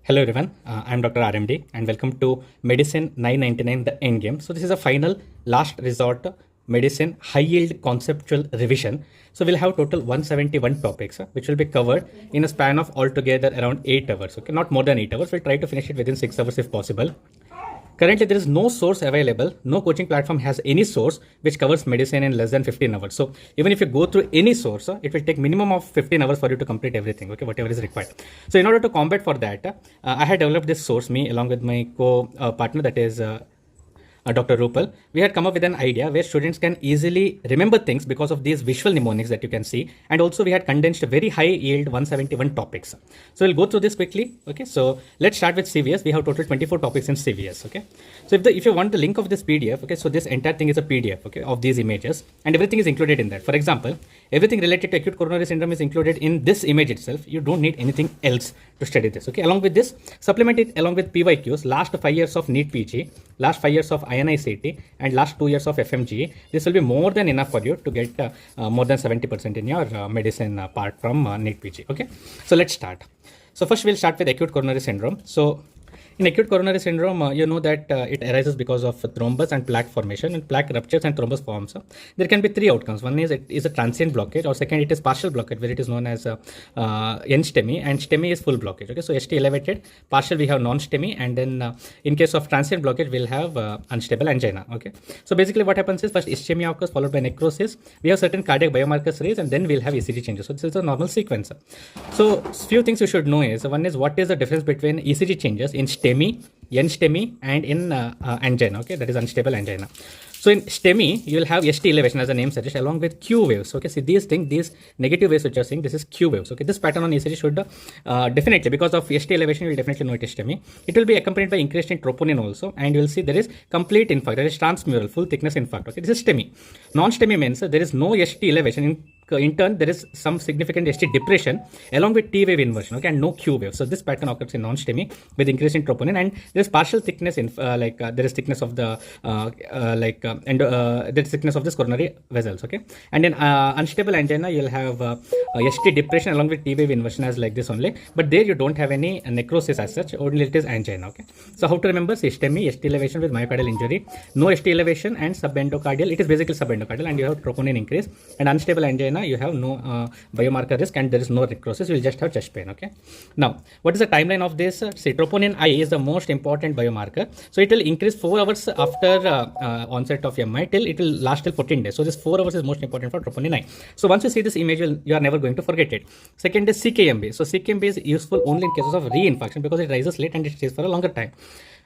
Hello everyone, I'm Dr. RMD and welcome to Medicine 999 the Endgame. So this is a final last resort medicine high yield conceptual revision. So we'll have total 171 topics which will be covered in a span of altogether around 8 hours. Okay, not more than 8 hours. We'll try to finish it within 6 hours if possible. Currently, there is no source available. No coaching platform has any source which covers medicine in less than 15 hours. So even if you go through any source, it will take minimum of 15 hours for you to complete everything, okay, whatever is required. So in order to combat for that, I had developed this source, me along with my co-partner, that is Dr. Rupal. We had come up with an idea where students can easily remember things because of these visual mnemonics that you can see. And also we had condensed very high yield 171 topics. So we'll go through this quickly. Okay, so let's start with CVS. We have total 24 topics in CVS. Okay, so if you want the link of this PDF, okay, so this entire thing is a PDF, okay, of these images, and everything is included in that. For example, everything related to acute coronary syndrome is included in this image itself. You don't need anything else to study this. Okay, along with this, supplement it along with PYQs, last 5 years of NEET PG, last 5 years of INICET, and last 2 years of FMGE. This will be more than enough for you to get more than 70% in your medicine part from NEET PG. Okay, so let's start. So first we'll start with acute coronary syndrome. So in acute coronary syndrome, you know that it arises because of thrombus and plaque formation, and plaque ruptures and thrombus forms. There can be three outcomes. One is it is a transient blockage, or second it is partial blockage, where it is known as N-STEMI, and STEMI is full blockage. Okay, so ST elevated, partial we have non-STEMI, and then in case of transient blockage we'll have unstable angina. Okay, so basically what happens is first ischemia occurs followed by necrosis. We have certain cardiac biomarkers raised, and then we'll have ECG changes. So this is a normal sequence. So few things you should know is, one is what is the difference between ECG changes in STEMI, N-STEMI, and in angina. Okay, that is unstable angina. So in STEMI, you will have ST elevation as the name suggests, along with Q waves. Okay, see these things, these negative waves which you are seeing, this is Q waves. Okay, this pattern on ECG should definitely, because of ST elevation, you will definitely know it is STEMI. It will be accompanied by increase in troponin also, and you will see there is complete infarct, that is transmural, full thickness infarct. Okay, this is STEMI. Non-STEMI means there is no ST elevation. In turn, there is some significant ST depression along with T wave inversion, okay, and no Q wave. So this pattern occurs in non-STEMI with increase in troponin, and there is partial thickness in there is thickness of the there is thickness of this coronary vessels, okay. And in unstable angina, you'll have ST depression along with T wave inversion as like this only, but there you don't have any necrosis as such, only it is angina. Okay, so how to remember? STEMI, ST elevation with myocardial injury, no ST elevation and subendocardial, it is basically subendocardial, and you have troponin increase, and unstable angina you have no biomarker risk, and there is no necrosis, you will just have chest pain. Okay, now what is the timeline of this? See, troponin I is the most important biomarker, so it will increase 4 hours after onset of MI till it will last till 14 days. So this 4 hours is most important for troponin I. So once you see this image, you are never going to forget it. Second is CKMB. So CKMB is useful only in cases of reinfarction because it rises late and it stays for a longer time.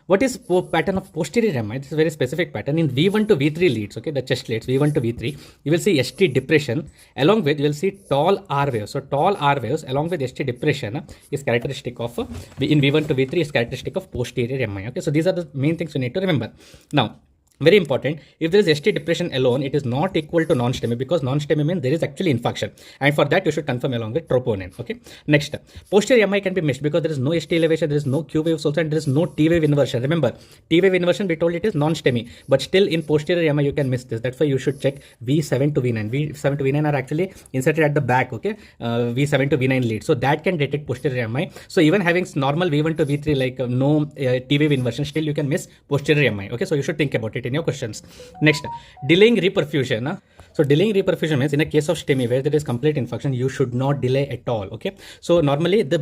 What is pattern of posterior MI? This is a very specific pattern. In V1 to V3 leads, okay, the chest leads, V1 to V3, you will see ST depression, along with you will see tall R waves. So tall R waves along with ST depression is characteristic of, in V1 to V3 is characteristic of posterior MI. Okay, so these are the main things you need to remember. Now, very important, if there is ST depression alone, it is not equal to non-STEMI, because non-STEMI means there is actually infarction, and for that you should confirm along with troponin. Okay, next, posterior MI can be missed because there is no ST elevation, there is no Q waves also, and there is no T wave inversion. Remember, T wave inversion we told it is non-STEMI, but still in posterior MI you can miss this. That's why you should check V7 to V9. V7 to V9 are actually inserted at the back. Okay, V7 to V9 lead, so that can detect posterior MI. So even having normal V1 to V3 like no T wave inversion, still you can miss posterior MI. Okay, so you should think about it in your questions. Next, delaying reperfusion. So delaying reperfusion means in a case of STEMI where there is complete infarction, you should not delay at all. Okay, so normally the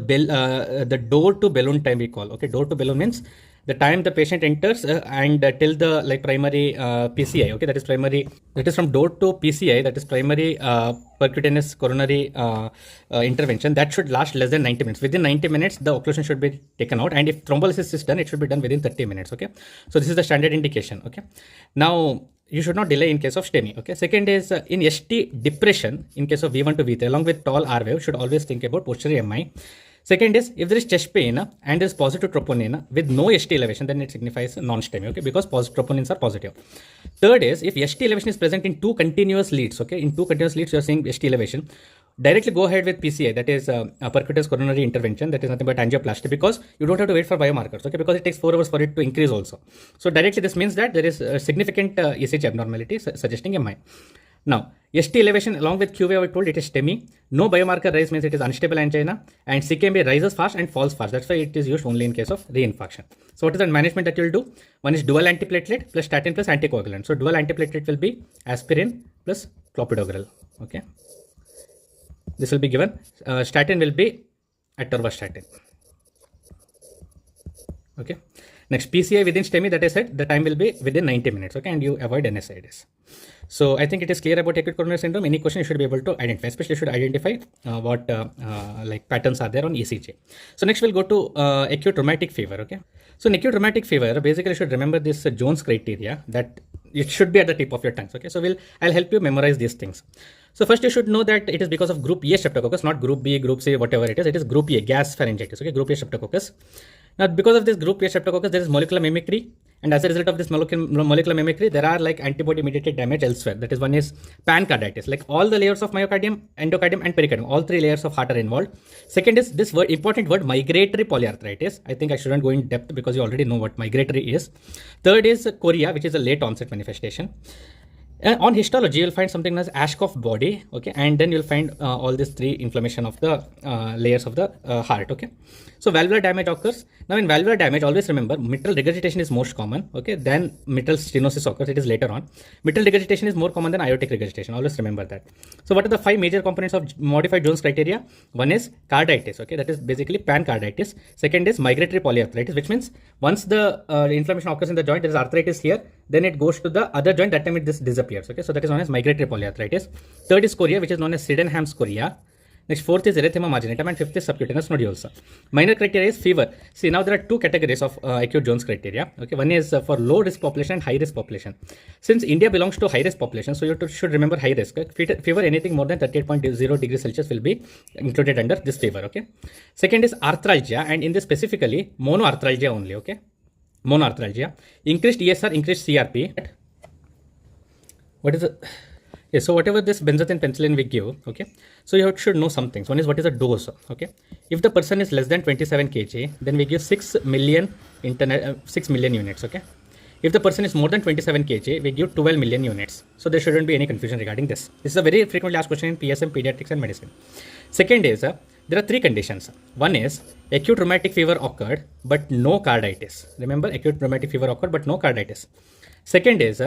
door to balloon time we call. Okay, door to balloon means the time the patient enters and till the primary PCI. Okay, that is primary, that is from door to PCI, that is primary percutaneous coronary intervention, that should last less than 90 minutes. Within 90 minutes the occlusion should be taken out, and if thrombolysis is done, it should be done within 30 minutes. Okay, so this is the standard indication. Okay, now you should not delay in case of STEMI. Okay, second is in ST depression in case of V1 to V3 along with tall R wave, should always think about posterior MI. Second is if there is chest pain and there is positive troponin with no ST elevation, then it signifies non-STEMI, okay, because troponins are positive. Third is if ST elevation is present in two continuous leads, okay, in two continuous leads you are seeing ST elevation, directly go ahead with PCI, that is percutaneous coronary intervention, that is nothing but angioplasty, because you don't have to wait for biomarkers, okay, because it takes 4 hours for it to increase also. So directly this means that there is a significant ECG abnormality suggesting MI. Now, ST elevation along with QV, I told it is STEMI. No biomarker rise means it is unstable angina, and CKMB rises fast and falls fast. That's why it is used only in case of reinfarction. So what is the management that you will do? One is dual antiplatelet plus statin plus anticoagulant. So dual antiplatelet will be aspirin plus clopidogrel. Okay. This will be given. Statin will be atorvastatin. Okay. Next, PCI within STEMI, that I said, the time will be within 90 minutes. Okay, and you avoid NSAIDs. So I think it is clear about acute coronary syndrome. Any question you should be able to identify, especially you should identify what like patterns are there on ECG. So next we'll go to acute rheumatic fever. Okay. So in acute rheumatic fever, basically you should remember this Jones criteria that it should be at the tip of your tongue. Okay. So I'll help you memorize these things. So first you should know that it is because of group A streptococcus, not group B, group C, whatever it is. It is group A, gas pharyngitis. Okay. Group A streptococcus. Now, because of this group A streptococcus, there is molecular mimicry, and as a result of this molecular mimicry, there are like antibody-mediated damage elsewhere. That is, one is pancarditis, like all the layers of myocardium, endocardium, and pericardium, all three layers of heart are involved. Second is this word, important word, migratory polyarthritis. I think I shouldn't go in depth because you already know what migratory is. Third is chorea, which is a late onset manifestation. On histology, you'll find something known as Ashkoff body, okay, and then you'll find all these three inflammation of the layers of the heart, okay. So valvular damage occurs. Now in valvular damage, always remember mitral regurgitation is most common, okay, then mitral stenosis occurs, it is later on. Mitral regurgitation is more common than aortic regurgitation, always remember that. So what are the 5 major components of modified Jones criteria? One is carditis, okay, that is basically pancarditis. Second is migratory polyarthritis, which means once the inflammation occurs in the joint, there is arthritis here, then it goes to the other joint, that time it disappears, okay, so that is known as migratory polyarthritis. Third is chorea, which is known as Sydenham's chorea. Next, fourth is erythema marginatum, and fifth is subcutaneous nodules. Minor criteria is fever. See, now there are 2 categories of acute Jones criteria. Okay, one is for low risk population and high risk population. Since India belongs to high risk population, so you should remember high risk. Fever anything more than 38.0 degrees Celsius will be included under this fever. Okay. Second is arthralgia, and in this specifically monoarthralgia only. Okay, monoarthralgia. Increased ESR, increased CRP. What is the so whatever this benzathine penicillin we give, okay, so you should know some things. One is what is the dose, okay. If the person is less than 27 kg, then we give 6 million units, okay. If the person is more than 27 kg, we give 12 million units. So there shouldn't be any confusion regarding this. This is a very frequently asked question in PSM, pediatrics and medicine. Second is, there are 3 conditions. One is acute rheumatic fever occurred, but no carditis. Remember, acute rheumatic fever occurred, but no carditis. Second is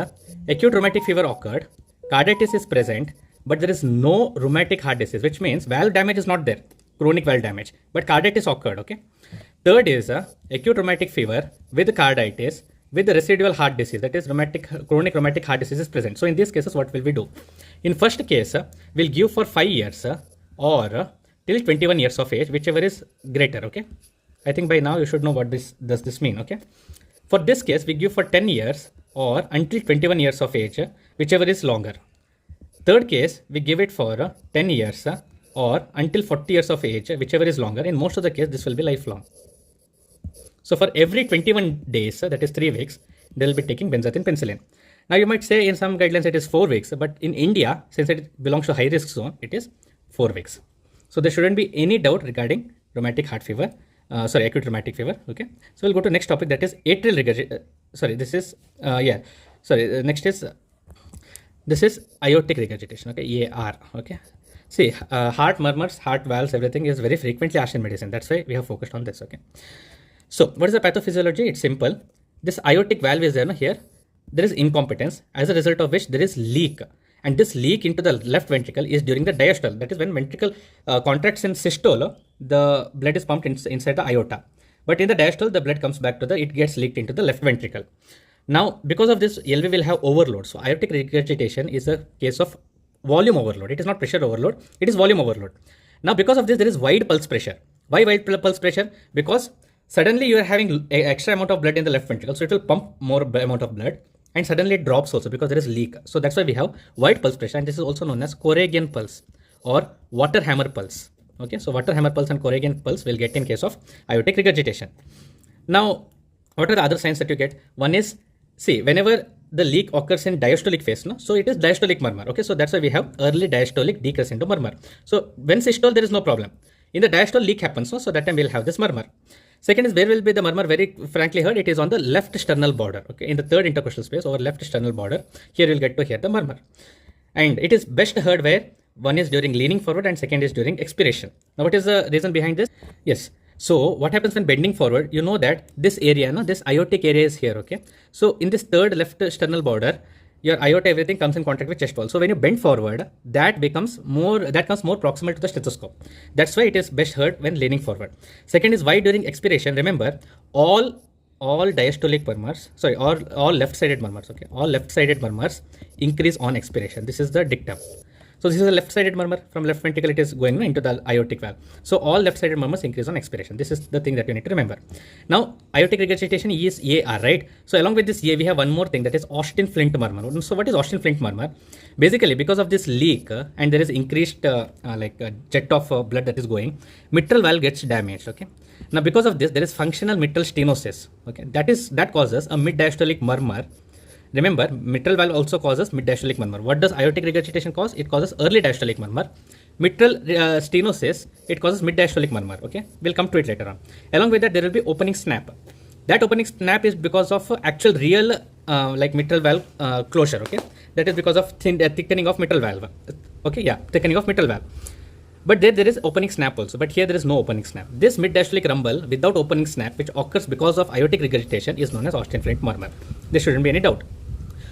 acute rheumatic fever occurred, carditis is present, but there is no rheumatic heart disease, which means valve damage is not there, chronic valve damage, but carditis occurred, okay. Third is acute rheumatic fever with carditis with the residual heart disease, that is chronic rheumatic heart disease is present. So in these cases, what will we do? In first case, we'll give for 5 years or till 21 years of age, whichever is greater, okay. I think by now you should know what does this mean, okay. For this case, we give for 10 years or until 21 years of age, whichever is longer. Third case, we give it for 10 years or until 40 years of age, whichever is longer. In most of the case, this will be lifelong. So for every 21 days, that is 3 weeks, they will be taking benzathine penicillin. Now you might say in some guidelines it is 4 weeks, but in India, since it belongs to high risk zone, it is 4 weeks. So there shouldn't be any doubt regarding rheumatic heart fever. Acute rheumatic fever. Okay. So we'll go to next topic, that is atrial regurgitation. Next is this is aortic regurgitation. Okay, AR. Okay. See, heart murmurs, heart valves, everything is very frequently asked in medicine. That's why we have focused on this. Okay. So what is the pathophysiology? It's simple. This aortic valve is there. No? Here there is incompetence, as a result of which there is leak. And this leak into the left ventricle is during the diastole. That is when ventricle contracts in systole, the blood is pumped inside the aorta. But in the diastole, the blood comes back to it gets leaked into the left ventricle. Now, because of this, LV will have overload. So aortic regurgitation is a case of volume overload. It is not pressure overload. It is volume overload. Now, because of this, there is wide pulse pressure. Why wide pulse pressure? Because suddenly you are having an extra amount of blood in the left ventricle. So it will pump more amount of blood. And suddenly it drops also because there is leak. So that's why we have wide pulse pressure, and this is also known as Corrigan pulse or water hammer pulse. Okay, so water hammer pulse and Corrigan pulse will get in case of aortic regurgitation. Now, what are the other signs that you get? One is, see, whenever the leak occurs in diastolic phase, no, so it is diastolic murmur. Okay, so that's why we have early diastolic decrescendo murmur. So when systole, there is no problem. In the diastole, leak happens, no, so that time we'll have this murmur. Second is, where will be the murmur very frankly heard? It is on the left sternal border, okay, in the third intercostal space over left sternal border. Here you'll get to hear the murmur. And it is best heard where one is during leaning forward and second is during expiration. Now, what is the reason behind this? Yes. So what happens when bending forward? You know that this area, no, this aortic area is here, okay? So in this third left sternal border, your aorta, everything comes in contact with chest wall. So when you bend forward, that comes more proximal to the stethoscope. That's why it is best heard when leaning forward. Second is why during expiration, remember all diastolic murmurs, sorry, all left-sided murmurs, okay? All left-sided murmurs increase on expiration. This is the dictum. So this is a left-sided murmur. From left ventricle, it is going into the aortic valve. So all left-sided murmurs increase on expiration. This is the thing that you need to remember. Now, aortic regurgitation is AR, right? So along with this A, we have one more thing, that is Austin-Flint murmur. So what is Austin-Flint murmur? Basically, because of this leak and there is increased jet of blood that is going, mitral valve gets damaged, okay? Now, because of this, there is functional mitral stenosis, okay? That causes a mid-diastolic murmur. Remember, mitral valve also causes mid-diastolic murmur. What does aortic regurgitation cause? It causes early diastolic murmur. Mitral stenosis, it causes mid-diastolic murmur, okay? We'll come to it later on. Along with that, there will be opening snap. That opening snap is because of actual real mitral valve closure, okay? That is because of thickening of mitral valve, okay? Yeah, thickening of mitral valve. But there is opening snap also, but here there is no opening snap. This mid-diastolic rumble without opening snap, which occurs because of aortic regurgitation, is known as Austin-Flint murmur. There shouldn't be any doubt.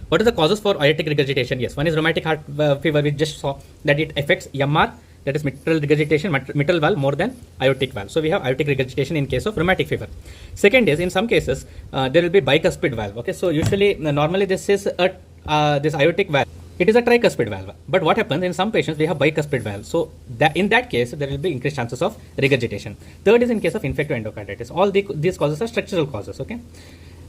What are the causes for aortic regurgitation? Yes, one is rheumatic heart fever. We just saw that it affects MR, that is mitral regurgitation, mitral valve more than aortic valve. So we have aortic regurgitation in case of rheumatic fever. Second is, in some cases, there will be bicuspid valve. Okay, so usually, normally this is this aortic valve. It is a tricuspid valve. But what happens in some patients, we have bicuspid valve. So in that case, there will be increased chances of regurgitation. Third is in case of infective endocarditis. All these causes are structural causes. Okay.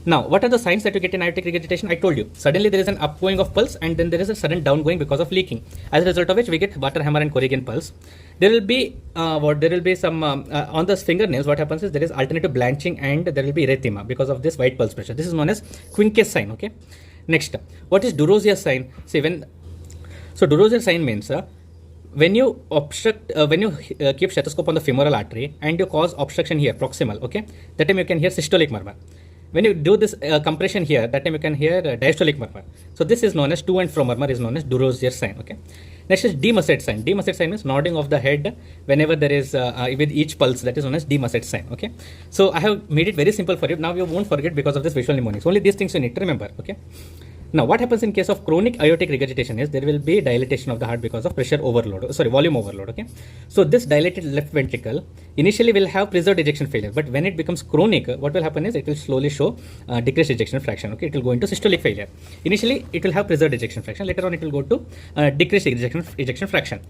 Now, what are the signs that you get in aortic regurgitation? I told you, suddenly there is an upgoing of pulse and then there is a sudden downgoing because of leaking. As a result of which, we get water hammer and Corrigan pulse. There will be some on the fingernails. What happens is there is alternative blanching and there will be erythema because of this white pulse pressure. This is known as Quincke's sign. Okay. Next, what is Durozier sign? See, so Durozier sign means when you obstruct, keep stethoscope on the femoral artery and you cause obstruction here, proximal. Okay, that time you can hear systolic murmur. When you do this compression here, that time you can hear diastolic murmur. So this is known as to and fro murmur, is known as Durozier sign. Okay. Next is DMUSET sign. DMUSET sign means nodding of the head whenever there is with each pulse. That is known as DMUSET sign. Okay. So I have made it very simple for you. Now you won't forget because of this visual mnemonics. Only these things you need to remember. Okay. Now, what happens in case of chronic aortic regurgitation is there will be dilatation of the heart because of pressure overload, volume overload, okay? So, this dilated left ventricle initially will have preserved ejection failure, but when it becomes chronic, what will happen is it will slowly show decreased ejection fraction, okay? It will go into systolic failure. Initially, it will have preserved ejection fraction, later on it will go to decreased ejection fraction.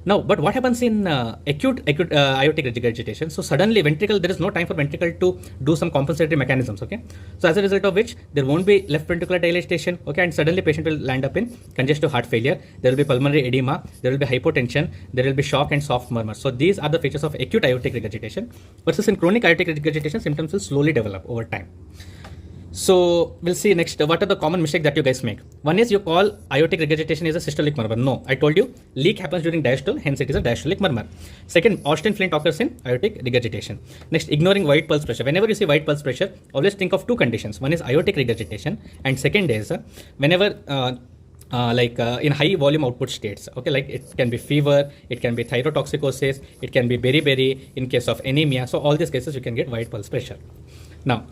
Now, but what happens in acute aortic regurgitation? So suddenly ventricle, there is no time for ventricle to do some compensatory mechanisms, okay? So as a result of which, there won't be left ventricular dilatation, okay? And suddenly patient will land up in congestive heart failure. There will be pulmonary edema, there will be hypotension, there will be shock and soft murmur. So these are the features of acute aortic regurgitation. Versus in chronic aortic regurgitation, symptoms will slowly develop over time. So we'll see next what are the common mistakes that you guys make. One is you call aortic regurgitation is a systolic murmur. No, I told you leak happens during diastole, hence it is a diastolic murmur. Second, Austin-Flint occurs in aortic regurgitation. Next, ignoring white pulse pressure. Whenever you see white pulse pressure, always think of two conditions. One is aortic regurgitation and second is whenever in high volume output states, okay, like it can be fever, it can be thyrotoxicosis, it can be beriberi in case of anemia. So all these cases you can get white pulse pressure. Now,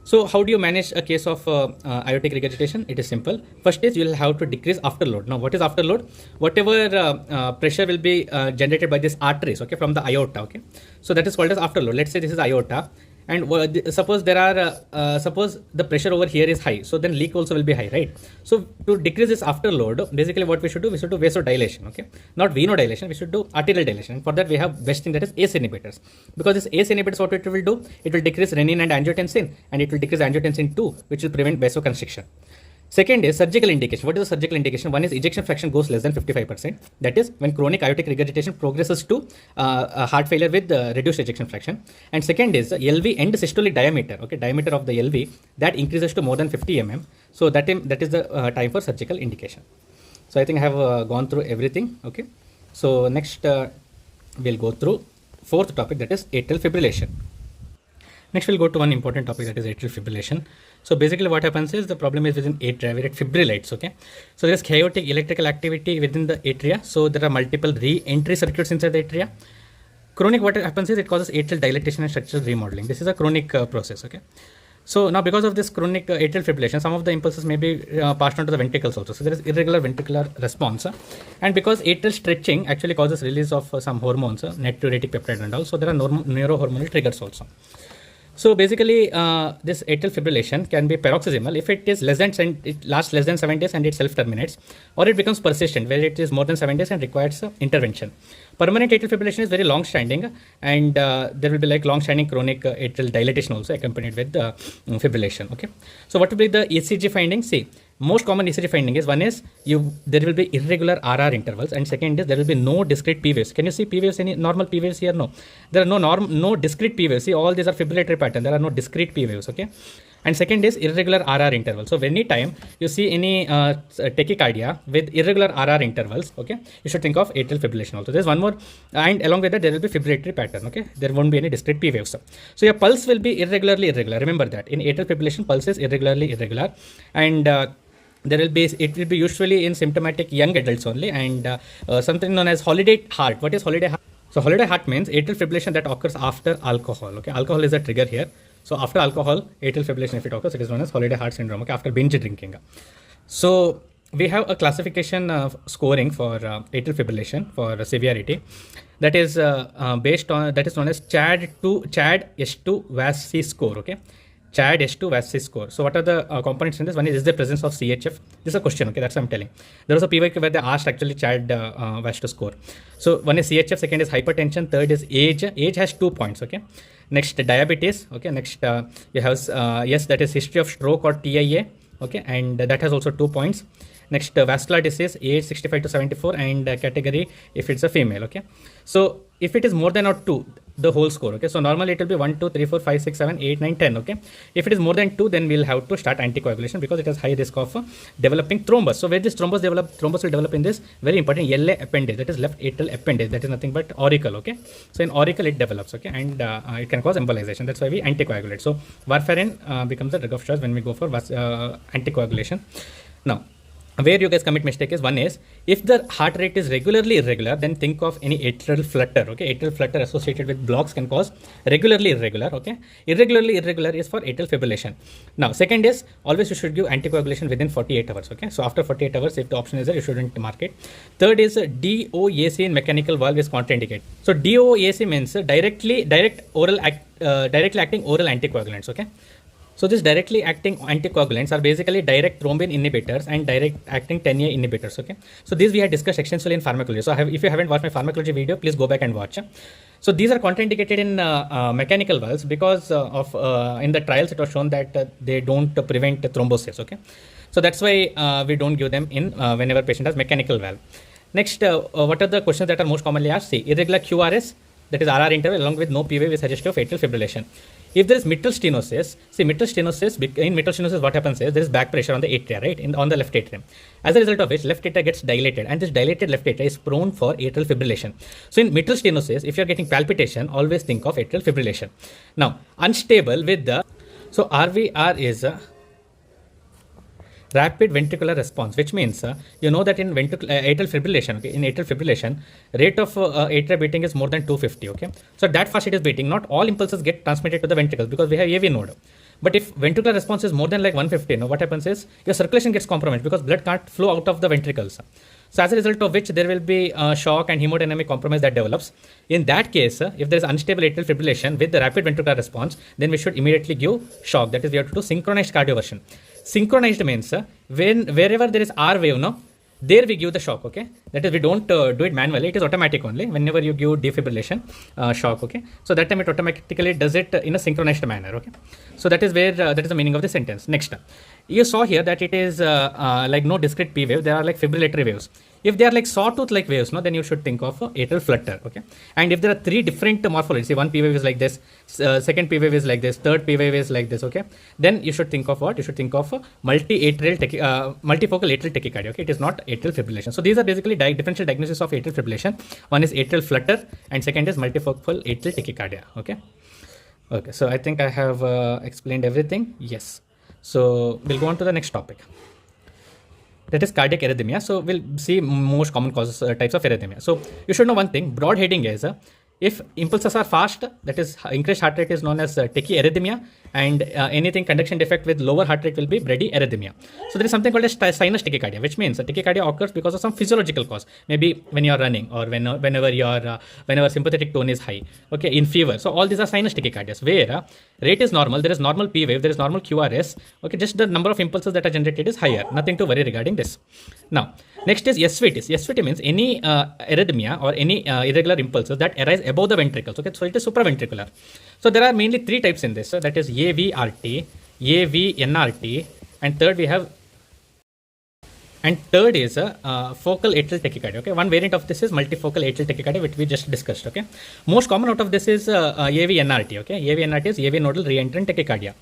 so how do you manage a case of aortic regurgitation? It is simple. First is you will have to decrease afterload. Now, what is afterload? Whatever pressure will be generated by these arteries, okay, from the aorta, okay. So that is called as afterload. Let's say this is aorta, and suppose there are suppose the pressure over here is high, so then leak also will be high, right? So to decrease this afterload, basically what we should do vasodilation, okay, not venodilation. We should do arterial dilation. And for that we have best thing, that is ACE inhibitors, because this ACE inhibitors, what it will do, it will decrease renin and angiotensin, and it will decrease angiotensin 2, which will prevent vasoconstriction. Second is surgical indication. What is the surgical indication? One is ejection fraction goes less than 55%. That is when chronic aortic regurgitation progresses to heart failure with reduced ejection fraction. And second is LV end systolic diameter. Okay, diameter of the LV that increases to more than 50 mm. So that is the time for surgical indication. So I think I have gone through everything. Okay. So next we'll go through fourth topic, that is atrial fibrillation. Next, we'll go to one important topic, that is atrial fibrillation. So basically what happens is the problem is within atria where it fibrillates, okay? So there's chaotic electrical activity within the atria. So there are multiple re-entry circuits inside the atria. Chronic, what happens is it causes atrial dilatation and structural remodeling. This is a chronic process, okay? So now because of this chronic atrial fibrillation, some of the impulses may be passed on to the ventricles also. So there is irregular ventricular response. And because atrial stretching actually causes release of some hormones, natriuretic peptide and all. So there are neurohormonal triggers also. So basically, this atrial fibrillation can be paroxysmal if it is it lasts less than 7 days and it self-terminates, or it becomes persistent where it is more than 7 days and requires intervention. Permanent atrial fibrillation is very long-standing, and there will be like long-standing chronic atrial dilatation also accompanied with fibrillation. Okay. So what will be the ECG findings? See, most common ECG finding is, one is there will be irregular RR intervals, and second is there will be no discrete P waves. Can you see P waves? Any normal P waves here? No, there are no discrete P waves. See, all these are fibrillatory pattern. There are no discrete P waves. Okay. And second is irregular RR interval. So any time you see any tachycardia with irregular RR intervals, okay, you should think of atrial fibrillation also. There's one more, and along with that there will be fibrillatory pattern. Okay, there won't be any discrete P waves. So your pulse will be irregularly irregular. Remember that in atrial fibrillation, pulse is irregularly irregular, and it will be usually in symptomatic young adults only, and something known as holiday heart. What is holiday heart? So holiday heart means atrial fibrillation that occurs after alcohol. Okay, alcohol is a trigger here. So after alcohol, atrial fibrillation, if it occurs, it is known as holiday heart syndrome. Okay, after binge drinking. So we have a classification of scoring for atrial fibrillation for severity, that is based on, that is known as CHAD S2 VASC score. Okay, CHAD S2 VASC score. So what are the components in this? One is there presence of CHF? This is a question. Okay, that's what I'm telling. There was a PYQ where they asked actually CHAD VASC score. So one is CHF, second is hypertension, third is age. Age has 2 points. Okay. Next, diabetes. Okay. Next, you have yes, that is history of stroke or TIA. Okay, and that has also 2 points. Next, vascular disease, age 65 to 74, and category if it's a female. Okay, so if it is more than or 2, the whole score. Okay, so normally it will be 1, 2, 3, 4, 5, 6, 7, 8, 9, 10. Okay, if it is more than 2, then we'll have to start anticoagulation because it has high risk of developing thrombus. So where this thrombus will develop in this very important LA appendage, that is left atrial appendage, that is nothing but auricle. Okay, so in auricle it develops. Okay, and it can cause embolization. That's why we anticoagulate. So warfarin becomes the drug of choice when we go for anticoagulation. Now, where you guys commit mistake is, one is if the heart rate is regularly irregular, then think of any atrial flutter. Okay, atrial flutter associated with blocks can cause regularly irregular. Okay, irregularly irregular is for atrial fibrillation. Now second is always you should give anticoagulation within 48 hours. Okay, so after 48 hours, if the option is there, you shouldn't mark it. Third is DOAC in mechanical valve is contraindicated. So DOAC means directly acting oral anticoagulants. Okay. So these directly acting anticoagulants are basically direct thrombin inhibitors and direct acting 10A inhibitors. Okay, so these we had discussed extensively in pharmacology. So if you haven't watched my pharmacology video, please go back and watch. So these are contraindicated in mechanical valves because of in the trials it was shown that they don't prevent thrombosis. Okay, so that's why we don't give them in whenever patient has mechanical valve. Next, what are the questions that are most commonly asked? See, irregular QRS, that is RR interval along with no P wave is suggestive of atrial fibrillation. If there is mitral stenosis, see mitral stenosis, what happens is there is back pressure on the atria, right, on the left atrium. As a result of which, left atria gets dilated, and this dilated left atria is prone for atrial fibrillation. So in mitral stenosis, if you are getting palpitation, always think of atrial fibrillation. Now, unstable with the, so RVR is rapid ventricular response, which means you know that in atrial fibrillation, okay, in atrial fibrillation, rate of atria beating is more than 250. Okay, so that fast it is beating. Not all impulses get transmitted to the ventricles because we have AV node. But if ventricular response is more than like 150, what happens is your circulation gets compromised because blood can't flow out of the ventricles. So as a result of which there will be shock and hemodynamic compromise that develops. In that case, if there is unstable atrial fibrillation with the rapid ventricular response, then we should immediately give shock. That is, we have to do synchronized cardioversion. Synchronized means wherever there is R wave, no, there we give the shock. Okay, that is, we don't do it manually, it is automatic only whenever you give defibrillation shock. Okay, so that time it automatically does it in a synchronized manner. Okay, so that is where that is the meaning of the sentence. Next, you saw here that it is like no discrete P wave, there are like fibrillatory waves. If they are like sawtooth like waves, no, then you should think of atrial flutter. Okay, and if there are 3 different morphologies, see, one P wave is like this, second P wave is like this, third P wave is like this. Okay, then you should think of what? You should think of multifocal atrial tachycardia. Okay, it is not atrial fibrillation. So these are basically differential diagnosis of atrial fibrillation. One is atrial flutter, and second is multifocal atrial tachycardia. Okay. Okay, so I think I have explained everything. Yes. So we'll go on to the next topic. That is cardiac arrhythmia. So we'll see most common causes, types of arrhythmia. So you should know one thing. Broad heading is if impulses are fast, that is increased heart rate is known as tachyarrhythmia, and anything conduction defect with lower heart rate will be bradyarrhythmia. So there is something called as sinus tachycardia, which means tachycardia occurs because of some physiological cause, maybe when you are running or whenever sympathetic tone is high, okay, in fever. So all these are sinus tachycardias where rate is normal, there is normal P wave, there is normal QRS, okay, just the number of impulses that are generated is higher, nothing to worry regarding this. Now next is SVT. SVT means any arrhythmia or any irregular impulses that arise above the ventricles. Okay, so it is supraventricular. So there are mainly three types in this. So that is AVRT, AVNRT, and third is focal atrial tachycardia. Okay, one variant of this is multifocal atrial tachycardia, which we just discussed. Okay, most common out of this is AVNRT. Okay, AVNRT is AV nodal reentrant tachycardia.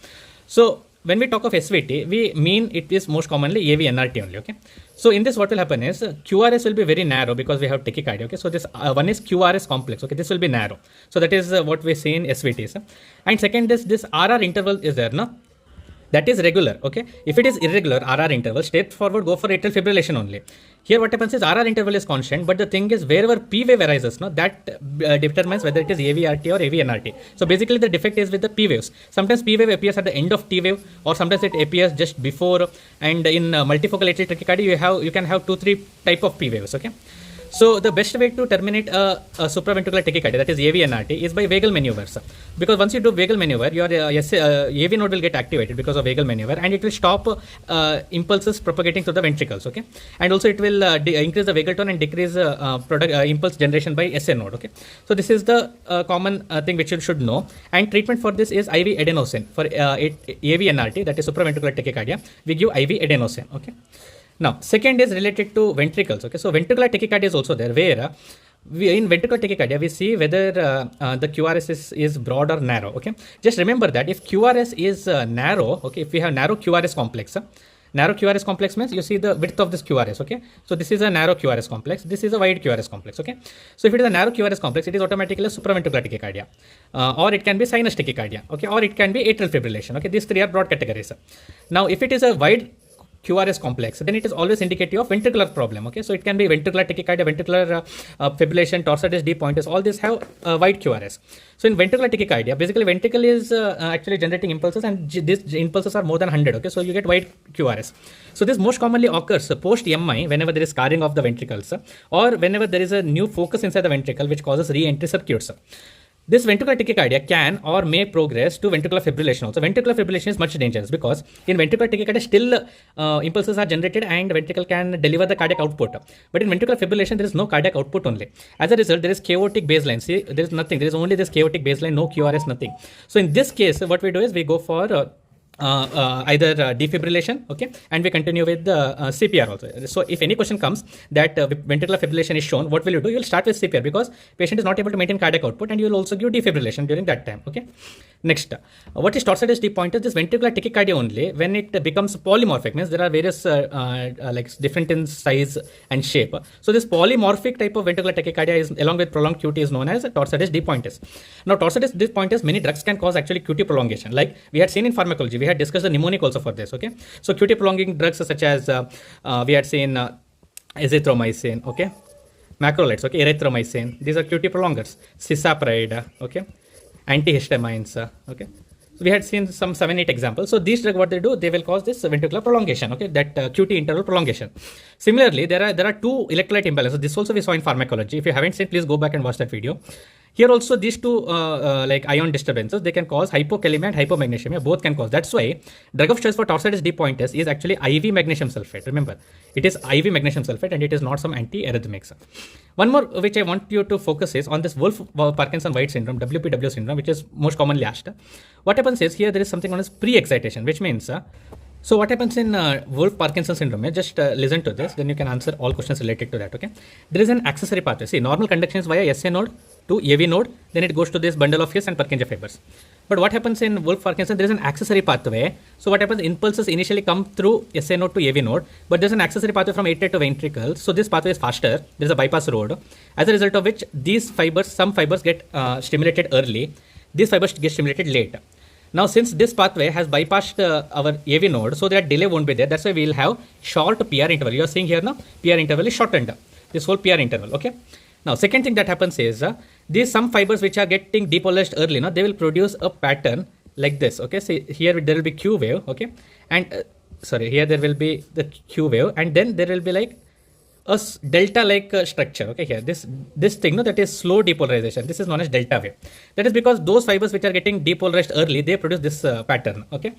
So when we talk of SVT, we mean it is most commonly AVNRT only. Okay, so in this what will happen is QRS will be very narrow because we have tachycardia. Okay, so this one is QRS complex. Okay, this will be narrow. So that is what we see in SVTs. And second is this RR interval is there, no? That is regular. Okay, if it is irregular RR interval, straightforward go for atrial fibrillation only. Here what happens is RR interval is constant, but the thing is wherever P wave arises, no, that determines whether it is AVRT or AVNRT. So basically the defect is with the P waves. Sometimes P wave appears at the end of T wave, or sometimes it appears just before. And in multifocal atrial tachycardia, you can have 2-3 type of P waves. Okay. So the best way to terminate a supraventricular tachycardia, that is AVNRT, is by vagal maneuvers. Because once you do vagal maneuver, your AV node will get activated because of vagal maneuver, and it will stop impulses propagating through the ventricles. Okay, and also it will increase the vagal tone and decrease impulse generation by SA node. Okay, so this is the common thing which you should know. And treatment for this is IV adenosine. For AVNRT, that is supraventricular tachycardia, we give IV adenosine. Okay. Now, second is related to ventricles. Okay, so ventricular tachycardia is also there, where in ventricular tachycardia we see whether the QRS is broad or narrow. Okay, just remember that if QRS is narrow, okay, if we have narrow QRS complex, narrow QRS complex means you see the width of this QRS. Okay, so this is a narrow QRS complex, this is a wide QRS complex. Okay, so if it is a narrow QRS complex, it is automatically a supraventricular tachycardia, or it can be sinus tachycardia. Okay, or it can be atrial fibrillation. Okay, these three are broad categories. Now, if it is a wide QRS complex, then it is always indicative of ventricular problem. Okay, so it can be ventricular tachycardia, ventricular fibrillation, torsades de pointes, all these have wide QRS. So in ventricular tachycardia, basically ventricle is actually generating impulses, and these impulses are more than 100. Okay, so you get wide QRS. So this most commonly occurs post MI whenever there is scarring of the ventricles, or whenever there is a new focus inside the ventricle which causes re-entry circuits. This ventricular tachycardia can or may progress to ventricular fibrillation also. Ventricular fibrillation is much dangerous because in ventricular tachycardia still impulses are generated and ventricle can deliver the cardiac output. But in ventricular fibrillation there is no cardiac output only. As a result, there is chaotic baseline. See, there is nothing. There is only this chaotic baseline, no QRS, nothing. So in this case, what we do is we go for either defibrillation, okay, and we continue with the CPR also. So if any question comes that ventricular fibrillation is shown, what will you do? You will start with CPR because patient is not able to maintain cardiac output, and you will also give defibrillation during that time. Okay. Next, what is torsades de pointes? This ventricular tachycardia only when it becomes polymorphic, means there are various like different in size and shape. So this polymorphic type of ventricular tachycardia is, along with prolonged QT, is known as torsades de pointes. Now torsades de pointes, many drugs can cause actually QT prolongation. Like we had seen in pharmacology, we had discussed the mnemonic also for this. Okay, so QT prolonging drugs such as we had seen azithromycin, okay, macrolides, okay, erythromycin. These are QT prolongers. Cisapride, okay, antihistamines, okay. So we had seen some 7-8 examples. So these drugs, what they do, they will cause this ventricular prolongation, okay, that QT interval prolongation. Similarly, there are two electrolyte imbalances. This also we saw in pharmacology. If you haven't seen, please go back and watch that video. Here also these two like ion disturbances, they can cause hypokalemia and hypomagnesemia. Both can cause. That's why drug of choice for torsades de pointes is actually IV magnesium sulfate. Remember, it is IV magnesium sulfate and it is not some anti-arrhythmics. One more which I want you to focus is on this Wolff-Parkinson-White syndrome, WPW syndrome, which is most commonly asked. What happens is here there is something known as pre-excitation, which means so what happens in Wolff-Parkinson syndrome? Just listen to this, then you can answer all questions related to that. Okay, there is an accessory pathway. See, normal conduction is via SA node to AV node, then it goes to this bundle of His and Purkinje fibers. But what happens in Wolff-Parkinson? There is an accessory pathway. So what happens? Impulses initially come through SA node to AV node, but there's an accessory pathway from atrium to ventricles. So this pathway is faster. There is a bypass road. As a result of which, these fibers, some fibers get stimulated early. these fibers get stimulated late. Now, since this pathway has bypassed our AV node, so that delay won't be there. That's why we will have short PR interval. You are seeing here now, PR interval is shortened. This whole PR interval, okay? Now, second thing that happens is, these some fibers which are getting depolarized early, they will produce a pattern like this, okay? So here there will be Q wave, okay? And, here there will be the Q wave, and then there will be like a delta-like structure, okay? Here, this thing, that is slow depolarization. This is known as delta wave. That is because those fibers which are getting depolarized early, they produce this pattern, okay?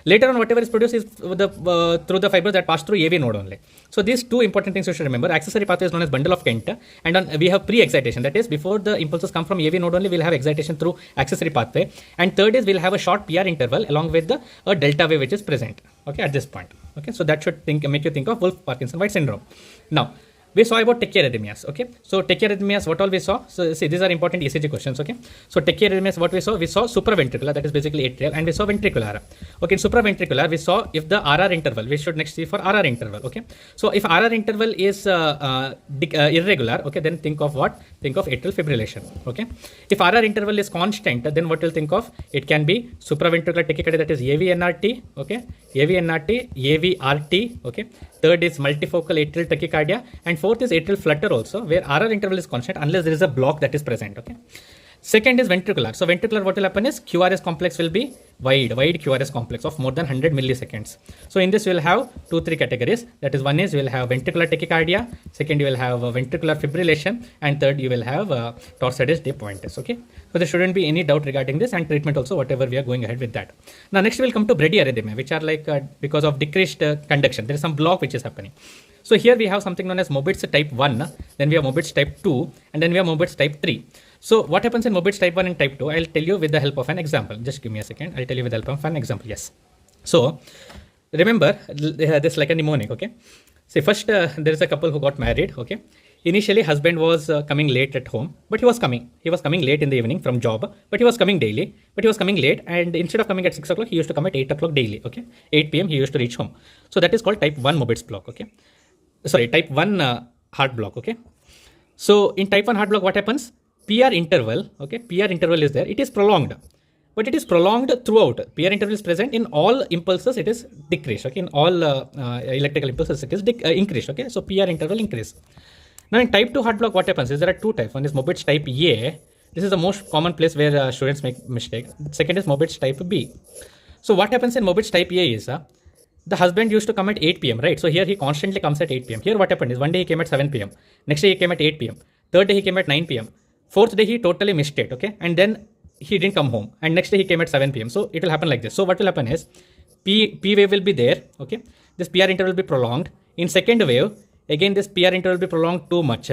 Later on, whatever is produced is through the fibers that pass through AV node only. So these two important things you should remember. Accessory pathway is known as bundle of Kent, and we have pre-excitation. That is, before the impulses come from AV node only, we'll have excitation through accessory pathway. And third is, we'll have a short PR interval along with a delta wave which is present, okay, at this point. Okay, so that should make you think of Wolff-Parkinson-White syndrome. Now, we saw about tachyarrhythmias, okay? So tachyarrhythmias, what all we saw? So see, these are important ECG questions, okay? So tachyarrhythmias, what we saw supraventricular, that is basically atrial, and we saw ventricular. Okay, in supraventricular, we saw if the RR interval, we should next see for RR interval, okay? So if RR interval is irregular, okay, then think of what? Think of atrial fibrillation, okay? If RR interval is constant, then what you'll think of? It can be supraventricular tachycardia, that is AVNRT, okay? AVNRT, AVRT, okay? Third is multifocal atrial tachycardia, and fourth is atrial flutter also, where RR interval is constant unless there is a block that is present, okay? Second is ventricular. So ventricular, what will happen is QRS complex will be wide QRS complex of more than 100 milliseconds. So in this you will have 2-3 categories. That is, one is you will have ventricular tachycardia, second you will have ventricular fibrillation, and third you will have torsades de pointes, okay? So there shouldn't be any doubt regarding this, and treatment also, whatever we are going ahead with that. Now next we will come to bradyarrhythmia, which are like because of decreased conduction. There is some block which is happening. So here we have something known as Mobitz type 1, then we have Mobitz type 2, and then we have Mobitz type 3. So what happens in Mobitz type 1 and type 2? I'll tell you with the help of an example. Just give me a second. I'll tell you with the help of an example. Yes. So remember, this is like a mnemonic, okay? See, first there is a couple who got married, okay? Initially, husband was coming late at home, but he was coming late in the evening from job, but he was coming daily, but he was coming late, and instead of coming at 6 o'clock, he used to come at 8 o'clock daily, okay? 8 p.m. he used to reach home. So that is called type 1 Mobitz block, okay? Sorry, type 1 heart block, okay? So in type 1 heart block, what happens? PR interval, okay? PR interval is there. It is prolonged, but it is prolonged throughout. PR interval is present in all impulses. It is decreased, okay? In all electrical impulses, it is increased, okay? So PR interval increase. Now in type 2 heart block, what happens is there are two types. One is Mobitz type A. This is the most common place where students make mistake. Second is Mobitz type B. So what happens in Mobitz type A is the husband used to come at 8 p.m., right? So here he constantly comes at 8 p.m. Here what happened is one day he came at 7 p.m. Next day he came at 8 p.m. Third day he came at 9 p.m. Fourth day he totally missed it, okay? And then he didn't come home. And next day he came at 7 p.m. So it will happen like this. So what will happen is P wave will be there, okay? This PR interval will be prolonged. In second wave, again this PR interval will be prolonged too much.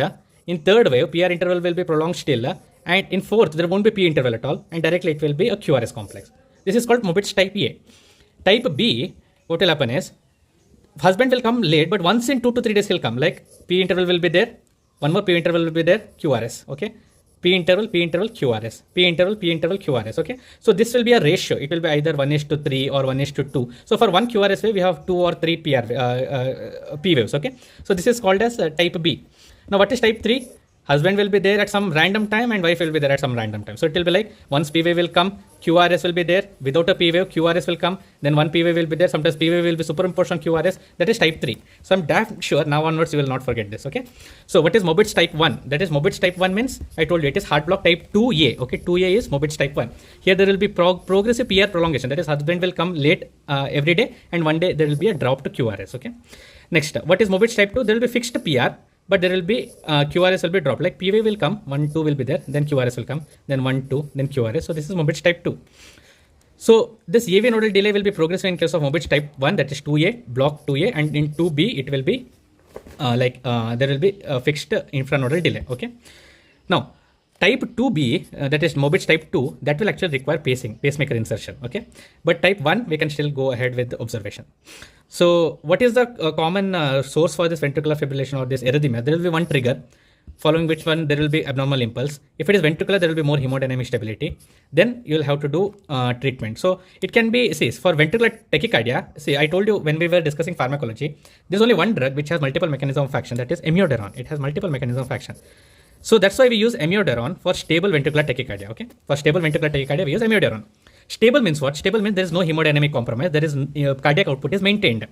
In third wave, PR interval will be prolonged still. And in fourth, there won't be P interval at all. And directly it will be a QRS complex. This is called Mobitz type A. Type B, what will happen is husband will come late, but once in 2 to 3 days he'll come. Like P interval will be there. One more P interval will be there. QRS, okay? P interval, QRS, P interval, QRS, okay? So this will be a ratio. It will be either 1:3 or 1:2. So for one QRS wave, we have 2 or 3 P waves, okay? So this is called as type B. Now what is type 3? Husband will be there at some random time and wife will be there at some random time. So it will be like once P wave will come, QRS will be there. Without a P wave, QRS will come. Then one P wave will be there. Sometimes P wave will be superimposed on QRS. That is type 3. So I'm damn sure now onwards you will not forget this, okay? So what is Mobitz type 1? That is Mobitz type 1 means, I told you it is heart block type 2A, okay? 2A is Mobitz type 1. Here there will be progressive PR prolongation. That is husband will come late every day and one day there will be a drop to QRS, okay? Next, what is Mobitz type 2? There will be fixed PR. But there will be QRS will be dropped. Like PV will come, 1, 2 will be there, then QRS will come, then 1, 2, then QRS. So this is Mobitz type 2. So this AV nodal delay will be progressive in case of Mobitz type 1, that is 2A, block 2A, and in 2B it will be there will be a fixed infranodal delay. Okay. Now type 2B, that is Mobitz type 2, that will actually require pacemaker insertion. Okay. But type 1, we can still go ahead with the observation. So what is the common source for this ventricular fibrillation or this arrhythmia? There will be one trigger, following which one there will be abnormal impulse. If it is ventricular, there will be more hemodynamic stability. Then you will have to do treatment. So it can be, see, for ventricular tachycardia, see, I told you when we were discussing pharmacology, there is only one drug which has multiple mechanism of action, that is amiodarone. It has multiple mechanism of action. So that's why we use amiodarone for stable ventricular tachycardia. Okay, for stable ventricular tachycardia, we use amiodarone. Stable means what? Stable means there is no hemodynamic compromise. There is cardiac output is maintained.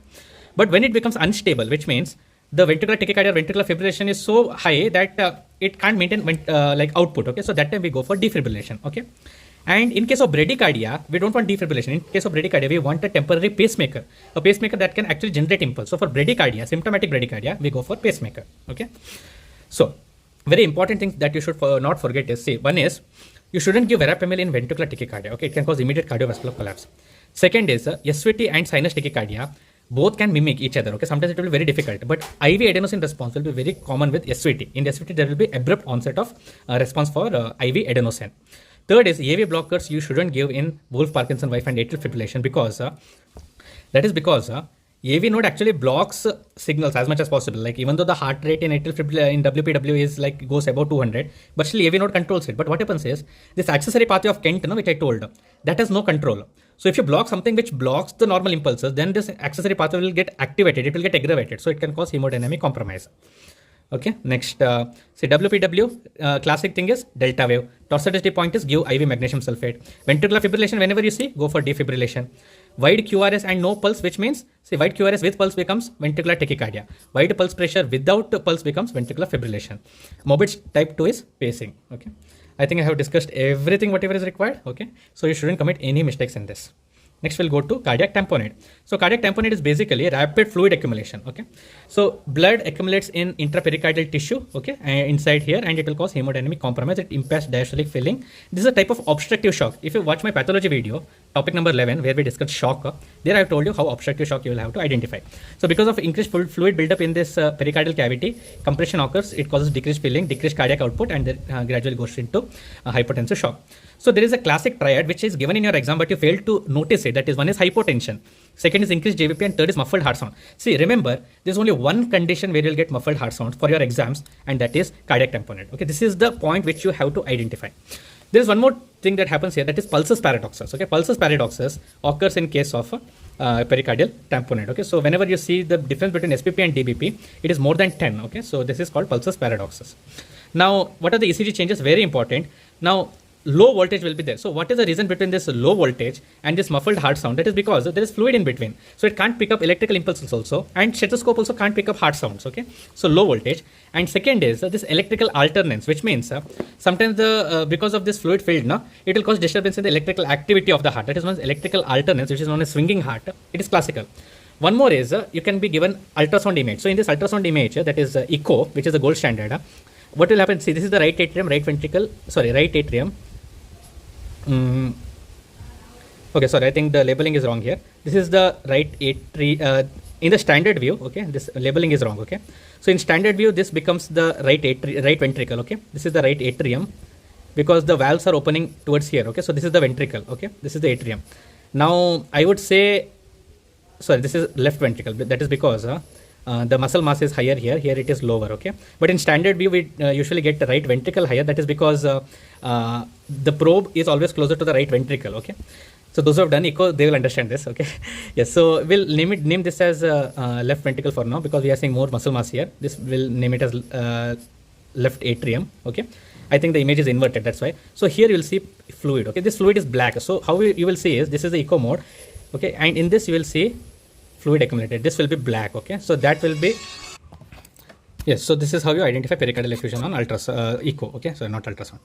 But when it becomes unstable, which means the ventricular tachycardia, ventricular fibrillation is so high that it can't maintain like output. Okay, so that time we go for defibrillation. Okay, and in case of bradycardia, we don't want defibrillation. In case of bradycardia, we want a temporary pacemaker, a pacemaker that can actually generate impulse. So for bradycardia, symptomatic bradycardia, we go for pacemaker. Okay, so very important thing that you should not forget is, see, one is you shouldn't give verapamil in ventricular tachycardia. Okay, it can cause immediate cardiovascular collapse. Second is SVT and sinus tachycardia both can mimic each other. Okay, sometimes it will be very difficult, but IV adenosine response will be very common with SVT. In SVT, there will be abrupt onset of response for IV adenosine. Third is AV blockers you shouldn't give in Wolff Parkinson wife and atrial fibrillation because AV node actually blocks signals as much as possible. Like even though the heart rate in atrial fibrillation in WPW is like goes above 200, but still AV node controls it. But what happens is this accessory pathway of Kent, which I told, that has no control. So if you block something which blocks the normal impulses, then this accessory pathway will get activated. It will get aggravated. So it can cause hemodynamic compromise. Okay, next, say WPW, classic thing is delta wave. Toxicity point is give IV magnesium sulfate. Ventricular fibrillation, whenever you see, go for defibrillation. Wide QRS and no pulse, which means, say, wide QRS with pulse becomes ventricular tachycardia. Wide pulse pressure without pulse becomes ventricular fibrillation. Morbid type 2 is pacing. Okay, I think I have discussed everything, whatever is required. Okay, so you shouldn't commit any mistakes in this. Next, we'll go to cardiac tamponade. So cardiac tamponade is basically rapid fluid accumulation. Okay, so blood accumulates in intrapericardial tissue. Okay, inside here, and it will cause hemodynamic compromise. It impairs diastolic filling. This is a type of obstructive shock. If you watch my pathology video, topic number 11, where we discussed shock, there I have told you how obstructive shock you will have to identify. So because of increased fluid buildup in this pericardial cavity, compression occurs. It causes decreased filling, decreased cardiac output, and then gradually goes into hypotensive shock. So there is a classic triad which is given in your exam, but you failed to notice it. That is, one is hypotension, second is increased JVP, and third is muffled heart sound. See, remember, there's only one condition where you'll get muffled heart sound for your exams, and that is cardiac tamponade. Okay, this is the point which you have to identify. There is one more thing that happens here, that is pulsus paradoxus. Okay, pulsus paradoxus occurs in case of pericardial tamponade. Okay, so whenever you see the difference between SPP and DBP, it is more than 10. Okay, so this is called pulsus paradoxus. Now, what are the ECG changes? Very important. Now, low voltage will be there. So what is the reason between this low voltage and this muffled heart sound? That is because there is fluid in between. So it can't pick up electrical impulses also, and stethoscope also can't pick up heart sounds. Okay, so low voltage. And second is this electrical alternance, which means sometimes because of this fluid filled, it will cause disturbance in the electrical activity of the heart. That is known as electrical alternance, which is known as swinging heart. It is classical. One more is you can be given ultrasound image. So in this ultrasound image, that is echo, which is the gold standard. What will happen? See, this is the right atrium, right ventricle. Sorry, right atrium. Okay, sorry, I think the labeling is wrong here. This is the right atrium. In the standard view, okay, this labeling is wrong. Okay, so in standard view, this becomes the right ventricle. Okay, this is the right atrium because the valves are opening towards here. Okay, so this is the ventricle. Okay, this is the atrium. Now I would say, sorry, this is left ventricle. That is because the muscle mass is higher here. Here it is lower. Okay, but in standard view, we usually get the right ventricle higher. That is because the probe is always closer to the right ventricle. Okay, so those who have done echo, they will understand this. Okay, yes. So we'll name this as left ventricle for now because we are seeing more muscle mass here. This will name it as left atrium. Okay, I think the image is inverted. That's why. So here you will see fluid. Okay, this fluid is black. So how you will see is this is the echo mode. Okay, and in this you will see fluid accumulated. This will be black. Okay, so that will be, yes. So this is how you identify pericardial effusion on echo. Okay, so not ultrasound.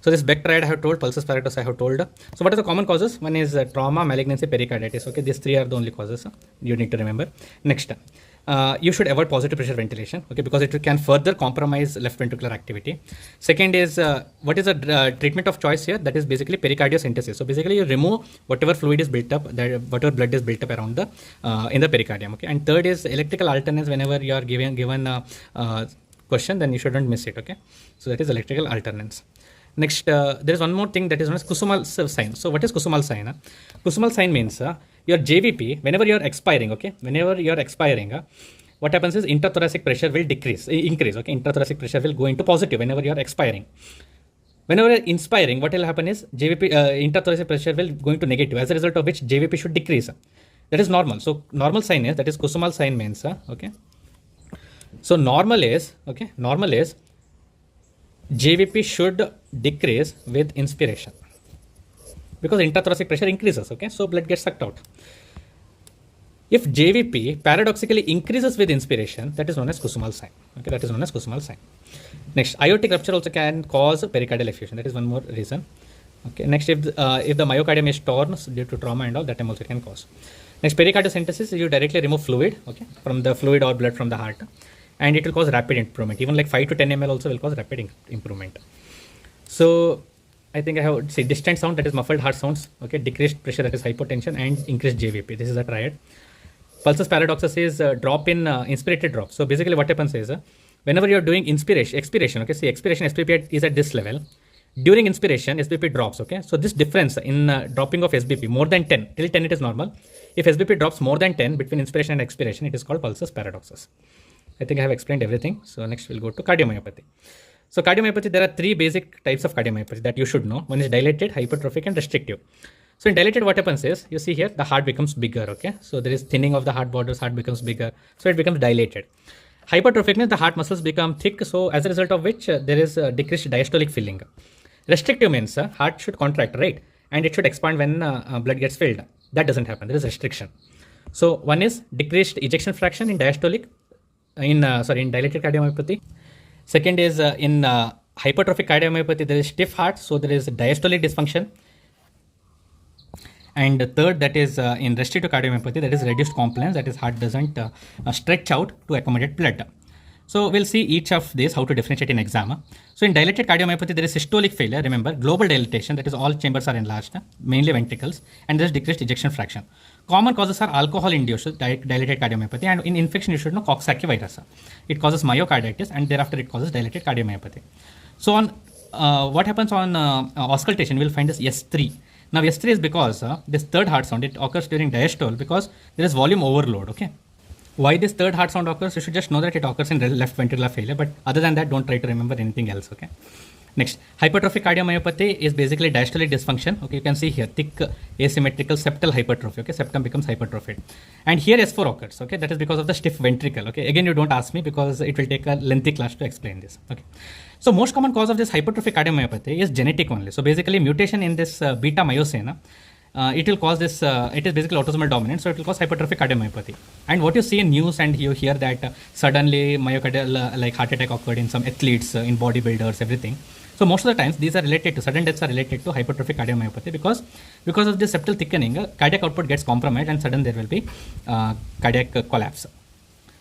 So this Beck triad I have told, pulsus paradoxus I have told. So what are the common causes? One is trauma, malignancy, pericarditis. Okay, these three are the only causes you need to remember. Next, you should avoid positive pressure ventilation. Okay, because it can further compromise left ventricular activity. Second is what is the treatment of choice here? That is basically pericardiocentesis. So basically you remove whatever fluid is built up, whatever blood is built up around the in the pericardium. Okay, and third is electrical alternance. Whenever you are given question, then you shouldn't miss it. Okay, so that is electrical alternance. Next, there is one more thing that is known as Kusumal sign. So what is Kusumal sign? Kusumal sign means your JVP, whenever you are expiring, okay, whenever you are expiring, what happens is intrathoracic pressure will increase. Okay, intrathoracic pressure will go into positive whenever you are expiring. Whenever you are inspiring, what will happen is JVP, intrathoracic pressure will go into negative, as a result of which JVP should decrease. That is normal. So normal sign is, that is Kusumal sign means, okay. So normal is, okay, normal is JVP should decrease with inspiration because intrathoracic pressure increases, okay? So blood gets sucked out. If JVP paradoxically increases with inspiration, that is known as Kusumal sign. Okay, that is known as Kusumal sign. Next, aortic rupture also can cause pericardial effusion. That is one more reason. Okay, next, if the myocardium is torn due to trauma and all, that time also can cause. Next, pericardiocentesis, you directly remove fluid, okay, from the fluid or blood from the heart, and it will cause rapid improvement. Even like 5 to 10 ml also will cause rapid improvement. So I think I have say distant sound, that is muffled heart sounds, okay, decreased pressure, that is hypotension, and increased JVP. This is a triad. Pulsus paradoxus is drop in inspirated drop. So basically what happens is whenever you're doing expiration, okay, see expiration SPP is at this level. During inspiration, SBP drops, okay. So this difference in dropping of SBP more than 10, till 10 it is normal. If SBP drops more than 10 between inspiration and expiration, it is called pulsus paradoxus. I think I have explained everything. So next we'll go to cardiomyopathy. So cardiomyopathy, there are 3 basic types of cardiomyopathy that you should know. One is dilated, hypertrophic, and restrictive. So in dilated, what happens is, you see here, the heart becomes bigger, okay. So there is thinning of the heart borders, heart becomes bigger. So it becomes dilated. Hypertrophic means the heart muscles become thick. So as a result of which there is a decreased diastolic filling. Restrictive means heart should contract, right? And it should expand when blood gets filled. That doesn't happen. There is restriction. So one is decreased ejection fraction in diastolic, in dilated cardiomyopathy. Second is in hypertrophic cardiomyopathy, there is stiff heart. So there is diastolic dysfunction. And third, that is in restrictive cardiomyopathy, that is reduced compliance, that is heart doesn't stretch out to accommodate blood. So we'll see each of these, how to differentiate in exam. So in dilated cardiomyopathy, there is systolic failure. Remember, global dilatation, that is all chambers are enlarged, mainly ventricles, and there is decreased ejection fraction. Common causes are alcohol-induced dilated cardiomyopathy, and in infection, you should know Kawasaki virus. It causes myocarditis, and thereafter it causes dilated cardiomyopathy. So on what happens on auscultation, we'll find this S3. Now S3 is because this third heart sound, it occurs during diastole because there is volume overload, okay. Why this third heart sound occurs? You should just know that it occurs in left ventricular failure, but other than that, don't try to remember anything else, okay. Next, hypertrophic cardiomyopathy is basically diastolic dysfunction, okay. You can see here, thick asymmetrical septal hypertrophy, okay. Septum becomes hypertrophied. And here S4 occurs, okay. That is because of the stiff ventricle, okay. Again, you don't ask me because it will take a lengthy class to explain this, okay. So most common cause of this hypertrophic cardiomyopathy is genetic only. So basically mutation in this beta myosin, it will cause this, it is basically autosomal dominant, so it will cause hypertrophic cardiomyopathy. And what you see in news and you hear that suddenly myocardial like heart attack occurred in some athletes, in bodybuilders, everything. So most of the times these are related to, sudden deaths are related to hypertrophic cardiomyopathy because of the septal thickening, cardiac output gets compromised and sudden there will be cardiac collapse.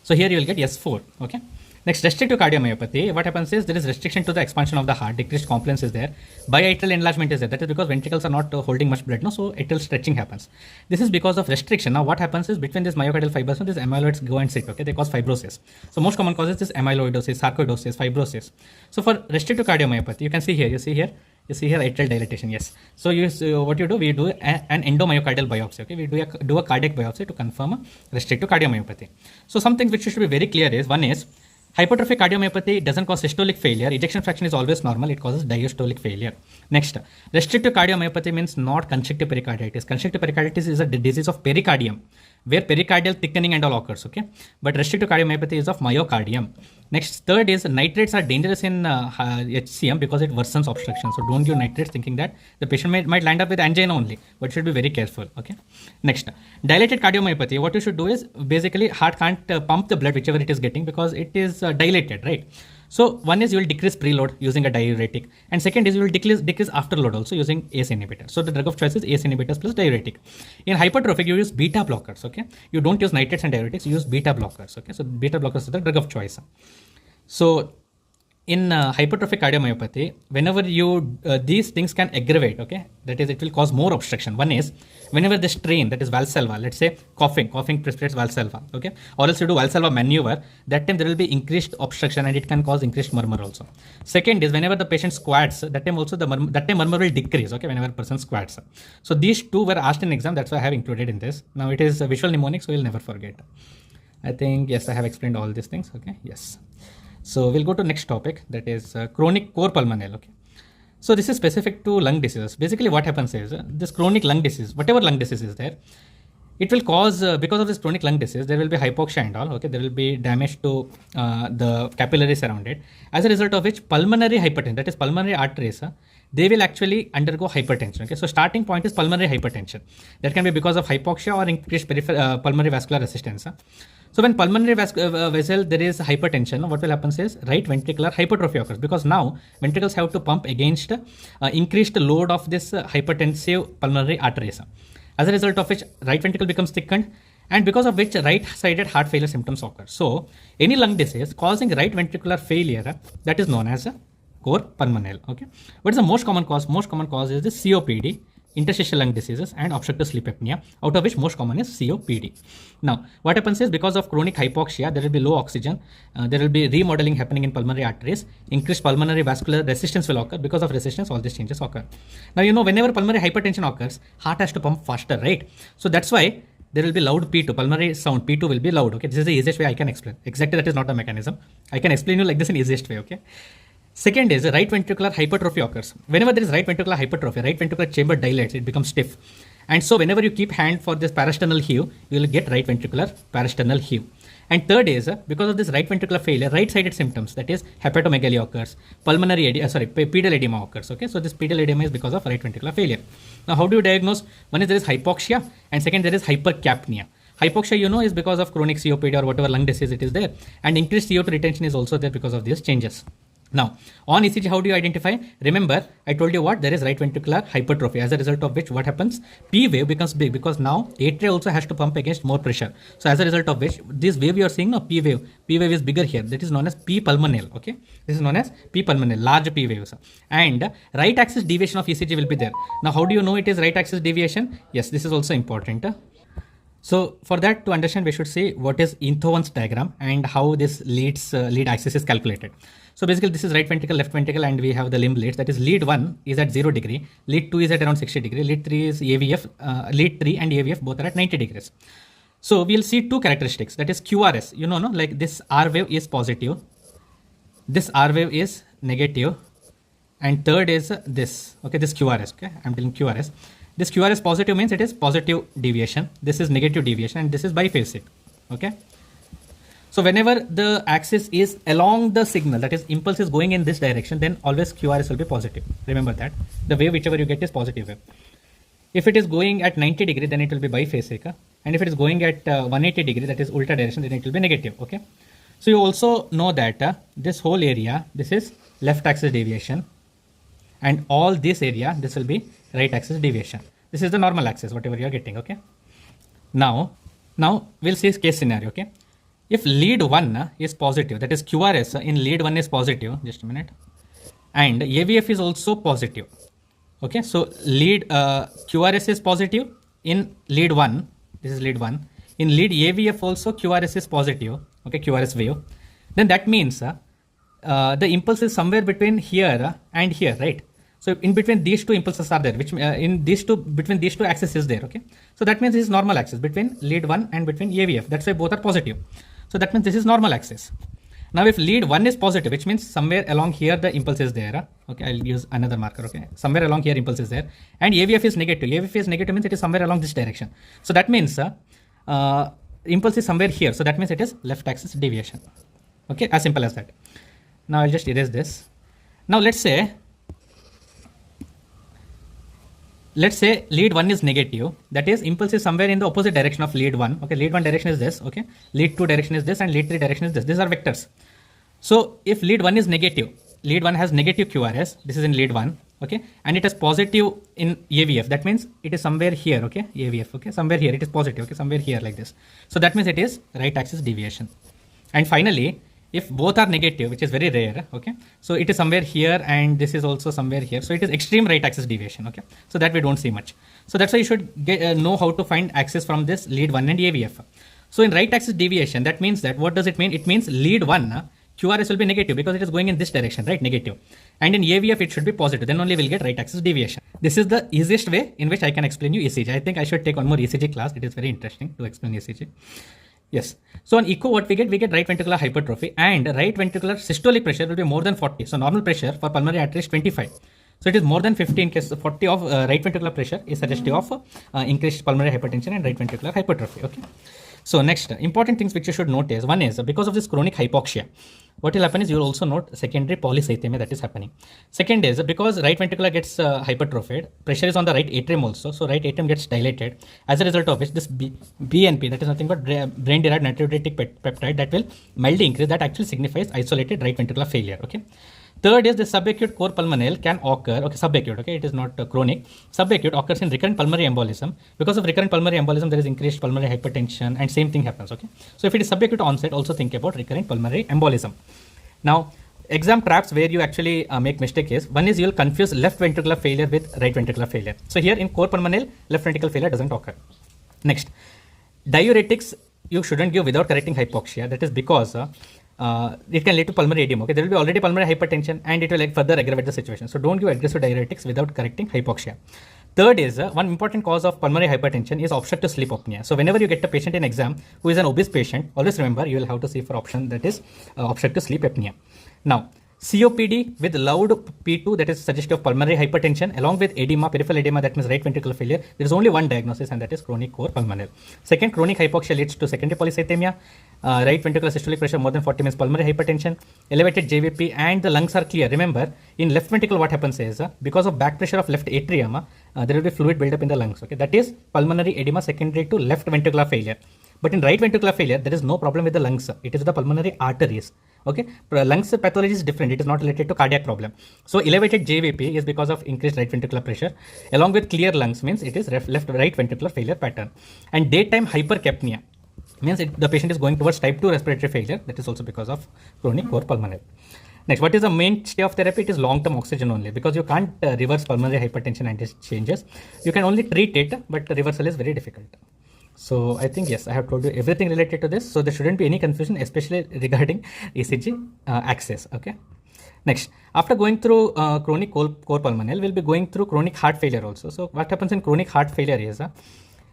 So here you will get S4, okay. Next, restrictive cardiomyopathy, what happens is there is restriction to the expansion of the heart, decreased compliance is there, biatrial enlargement is there, that is because ventricles are not holding much blood, no, so atrial stretching happens. This is because of restriction. Now what happens is between this myocardial fibers, these amyloids go and sit, okay, they cause fibrosis. So most common causes is amyloidosis, sarcoidosis, fibrosis. So for restrictive cardiomyopathy, you can see here, you see here atrial dilatation, yes. So what you do, we do an endomyocardial biopsy, okay, we do a cardiac biopsy to confirm restrictive cardiomyopathy. So some things which should be very clear is, one is, hypertrophic cardiomyopathy doesn't cause systolic failure. Ejection fraction is always normal. It causes diastolic failure. Next, restrictive cardiomyopathy means not constrictive pericarditis. Constrictive pericarditis is a disease of pericardium, where pericardial thickening and all occurs, okay. But restrictive cardiomyopathy is of myocardium. Next, third is nitrates are dangerous in HCM because it worsens obstruction. So don't give nitrates thinking that the patient might land up with angina only, but should be very careful, okay. Next, dilated cardiomyopathy, what you should do is basically heart can't pump the blood whichever it is getting because it is dilated, right. So one is you will decrease preload using a diuretic, and second is you will decrease afterload also using ACE inhibitor. So the drug of choice is ACE inhibitors plus diuretic. In hypertrophic, you use beta blockers, okay. You don't use nitrates and diuretics, you use beta blockers, okay. So beta blockers is the drug of choice. So in hypertrophic cardiomyopathy, whenever you these things can aggravate, okay, that is it will cause more obstruction. One is whenever the strain, that is Valsalva, let's say coughing precipitates Valsalva, okay, or else you do Valsalva maneuver, that time there will be increased obstruction and it can cause increased murmur also. Second is whenever the patient squats, that time also murmur will decrease, okay, whenever person squats. So these two were asked in exam, that's why I have included in this. Now it is visual mnemonics, so you'll never forget. I think, yes, I have explained all these things, okay, yes. So we'll go to next topic, that is chronic core pulmonale, okay. So this is specific to lung diseases. Basically what happens is this chronic lung disease, whatever lung disease is there, It will cause, because of this chronic lung disease, there will be hypoxia and all, okay, there will be damage to the capillaries around it, as a result of which pulmonary hypertension, that is pulmonary arteries, they will actually undergo hypertension, okay. So starting point is pulmonary hypertension. That can be because of hypoxia or increased pulmonary vascular resistance. So when pulmonary vessel, there is hypertension, what will happen is right ventricular hypertrophy occurs, because now ventricles have to pump against increased load of this hypertensive pulmonary arteries. As a result of which right ventricle becomes thickened, and because of which right-sided heart failure symptoms occur. So any lung disease causing right ventricular failure, that is known as a cor pulmonale. Okay. What is the most common cause? Most common cause is the COPD, interstitial lung diseases, and obstructive sleep apnea, out of which most common is COPD. Now, what happens is, because of chronic hypoxia, there will be low oxygen, there will be remodeling happening in pulmonary arteries, increased pulmonary vascular resistance will occur. Because of resistance, all these changes occur. Now, you know, whenever pulmonary hypertension occurs, heart has to pump faster, right? So that's why there will be loud P2, pulmonary sound, P2 will be loud, okay? This is the easiest way I can explain. Exactly, that is not the mechanism. I can explain you like this in easiest way, okay? Second is right ventricular hypertrophy occurs. Whenever there is right ventricular hypertrophy, right ventricular chamber dilates, it becomes stiff. And so whenever you keep hand for this parasternal heave, you will get right ventricular parasternal heave. And third is, because of this right ventricular failure, right-sided symptoms, that is hepatomegaly occurs, pulmonary pedal edema occurs, okay? So this pedal edema is because of right ventricular failure. Now how do you diagnose? One is there is hypoxia, and second there is hypercapnia. Hypoxia, you know, is because of chronic COPD or whatever lung disease it is there. And increased CO2 retention is also there because of these changes. Now, on ECG, how do you identify? Remember, I told you what? There is right ventricular hypertrophy, as a result of which what happens? P wave becomes big, because now atria also has to pump against more pressure. So as a result of which, this wave you are seeing, no, P wave is bigger here. That is known as P pulmonale, okay? This is known as P pulmonale, large P waves. And right axis deviation of ECG will be there. Now, how do you know it is right axis deviation? Yes, this is also important. So for that, to understand, we should see what is Inthoven's diagram and how this lead axis is calculated. So basically this is right ventricle, left ventricle, and we have the limb leads. That is lead 1 is at 0 degree, lead 2 is at around 60 degree, lead 3 is AVF, lead 3 and AVF both are at 90 degrees. So we'll see two characteristics, that is QRS, you know, no, like this R wave is positive, this R wave is negative, and third is this, okay, this QRS, okay, I'm telling QRS. This QRS positive means it is positive deviation, this is negative deviation, and this is biphasic, okay. So whenever the axis is along the signal, that is impulse is going in this direction, then always QRS will be positive. Remember that. The wave whichever you get is positive wave. If it is going at 90 degree, then it will be biphasic. And if it is going at 180 degree, that is ulta direction, then it will be negative, okay. So you also know that this whole area, this is left axis deviation. And all this area, this will be right axis deviation. This is the normal axis, whatever you are getting, okay. Now we'll see case scenario, okay. If lead 1 is positive, that is QRS in lead 1 is positive, just a minute, and AVF is also positive, okay. So lead QRS is positive in lead 1, this is lead 1, in lead AVF also QRS is positive, okay, QRS wave, then that means the impulse is somewhere between here and here, right? So in between these two impulses are there, which between these two axes is there, okay. So that means this is normal axis between lead 1 and between AVF, that's why both are positive. So that means this is normal axis. Now if lead 1 is positive, which means somewhere along here the impulse is there, okay, I'll use another marker, okay, somewhere along here impulse is there, and AVF is negative. AVF is negative means it is somewhere along this direction. So that means impulse is somewhere here, so that means it is left axis deviation, okay, as simple as that. Now I'll just erase this. Now let's say lead 1 is negative, that is impulse is somewhere in the opposite direction of lead 1, okay, lead 1 direction is this, okay, lead 2 direction is this, and lead 3 direction is this. These are vectors. So if lead 1 is negative, lead 1 has negative QRS, this is in lead 1, okay, and it is positive in AVF, that means it is somewhere here, okay, AVF, okay, somewhere here it is positive, okay, somewhere here like this. So that means it is right axis deviation. And finally, if both are negative, which is very rare, okay, so it is somewhere here and this is also somewhere here, so it is extreme right axis deviation, okay, so that we don't see much. So that's why you should know how to find axis from this lead 1 and AVF. So in right axis deviation, that means that, what does it mean? It means lead 1 QRS will be negative because it is going in this direction, right, negative, and in AVF it should be positive, then only we'll get right axis deviation. This is the easiest way in which I can explain you ECG. I think I should take one more ECG class, it is very interesting to explain ECG. Yes. So on echo, what we get right ventricular hypertrophy, and right ventricular systolic pressure will be more than 40. So normal pressure for pulmonary artery is 25. So it is more than 50 in case 40 of right ventricular pressure is suggestive of increased pulmonary hypertension and right ventricular hypertrophy. Okay. So next, important things which you should note is, one is because of this chronic hypoxia, what will happen is you will also note secondary polycythemia that is happening. Second is because right ventricular gets hypertrophied, pressure is on the right atrium also, so right atrium gets dilated, as a result of which this BNP, that is nothing but brain derived natriuretic peptide, that will mildly increase, that actually signifies isolated right ventricular failure. Okay. Third is the subacute core pulmonale can occur, okay, subacute, okay, it is not chronic. Subacute occurs in recurrent pulmonary embolism. Because of recurrent pulmonary embolism, there is increased pulmonary hypertension and same thing happens, okay. So if it is subacute onset, also think about recurrent pulmonary embolism. Now, exam traps where you actually make mistake is, one is you will confuse left ventricular failure with right ventricular failure. So here in core pulmonale, left ventricular failure doesn't occur. Next, diuretics you shouldn't give without correcting hypoxia. That is because it can lead to pulmonary edema. Okay, there will be already pulmonary hypertension and it will like further aggravate the situation. So don't give aggressive diuretics without correcting hypoxia. Third is one important cause of pulmonary hypertension is obstructive sleep apnea. So whenever you get a patient in exam who is an obese patient, always remember you will have to see for option that is obstructive sleep apnea. Now, COPD with loud P2, that is suggestive of pulmonary hypertension, along with edema, peripheral edema, that means right ventricular failure. There is only one diagnosis and that is chronic core pulmonale. Second, chronic hypoxia leads to secondary polycythemia, right ventricular systolic pressure more than 40 means pulmonary hypertension, elevated JVP, and the lungs are clear. Remember, in left ventricle what happens is because of back pressure of left atrium, there will be fluid buildup in the lungs. Okay, that is pulmonary edema secondary to left ventricular failure. But in right ventricular failure, there is no problem with the lungs. It is the pulmonary arteries. Okay, lungs pathology is different. It is not related to cardiac problem. So elevated JVP is because of increased right ventricular pressure, along with clear lungs means it is right ventricular failure pattern. And daytime hypercapnia means the patient is going towards type 2 respiratory failure. That is also because of chronic core pulmonale. Next, what is the mainstay of therapy? It is long-term oxygen only, because you can't reverse pulmonary hypertension and its changes. You can only treat it, but reversal is very difficult. So I think, yes, I have told you everything related to this. So there shouldn't be any confusion, especially regarding ECG access. Okay. Next, after going through chronic core pulmonale, we'll be going through chronic heart failure also. So what happens in chronic heart failure is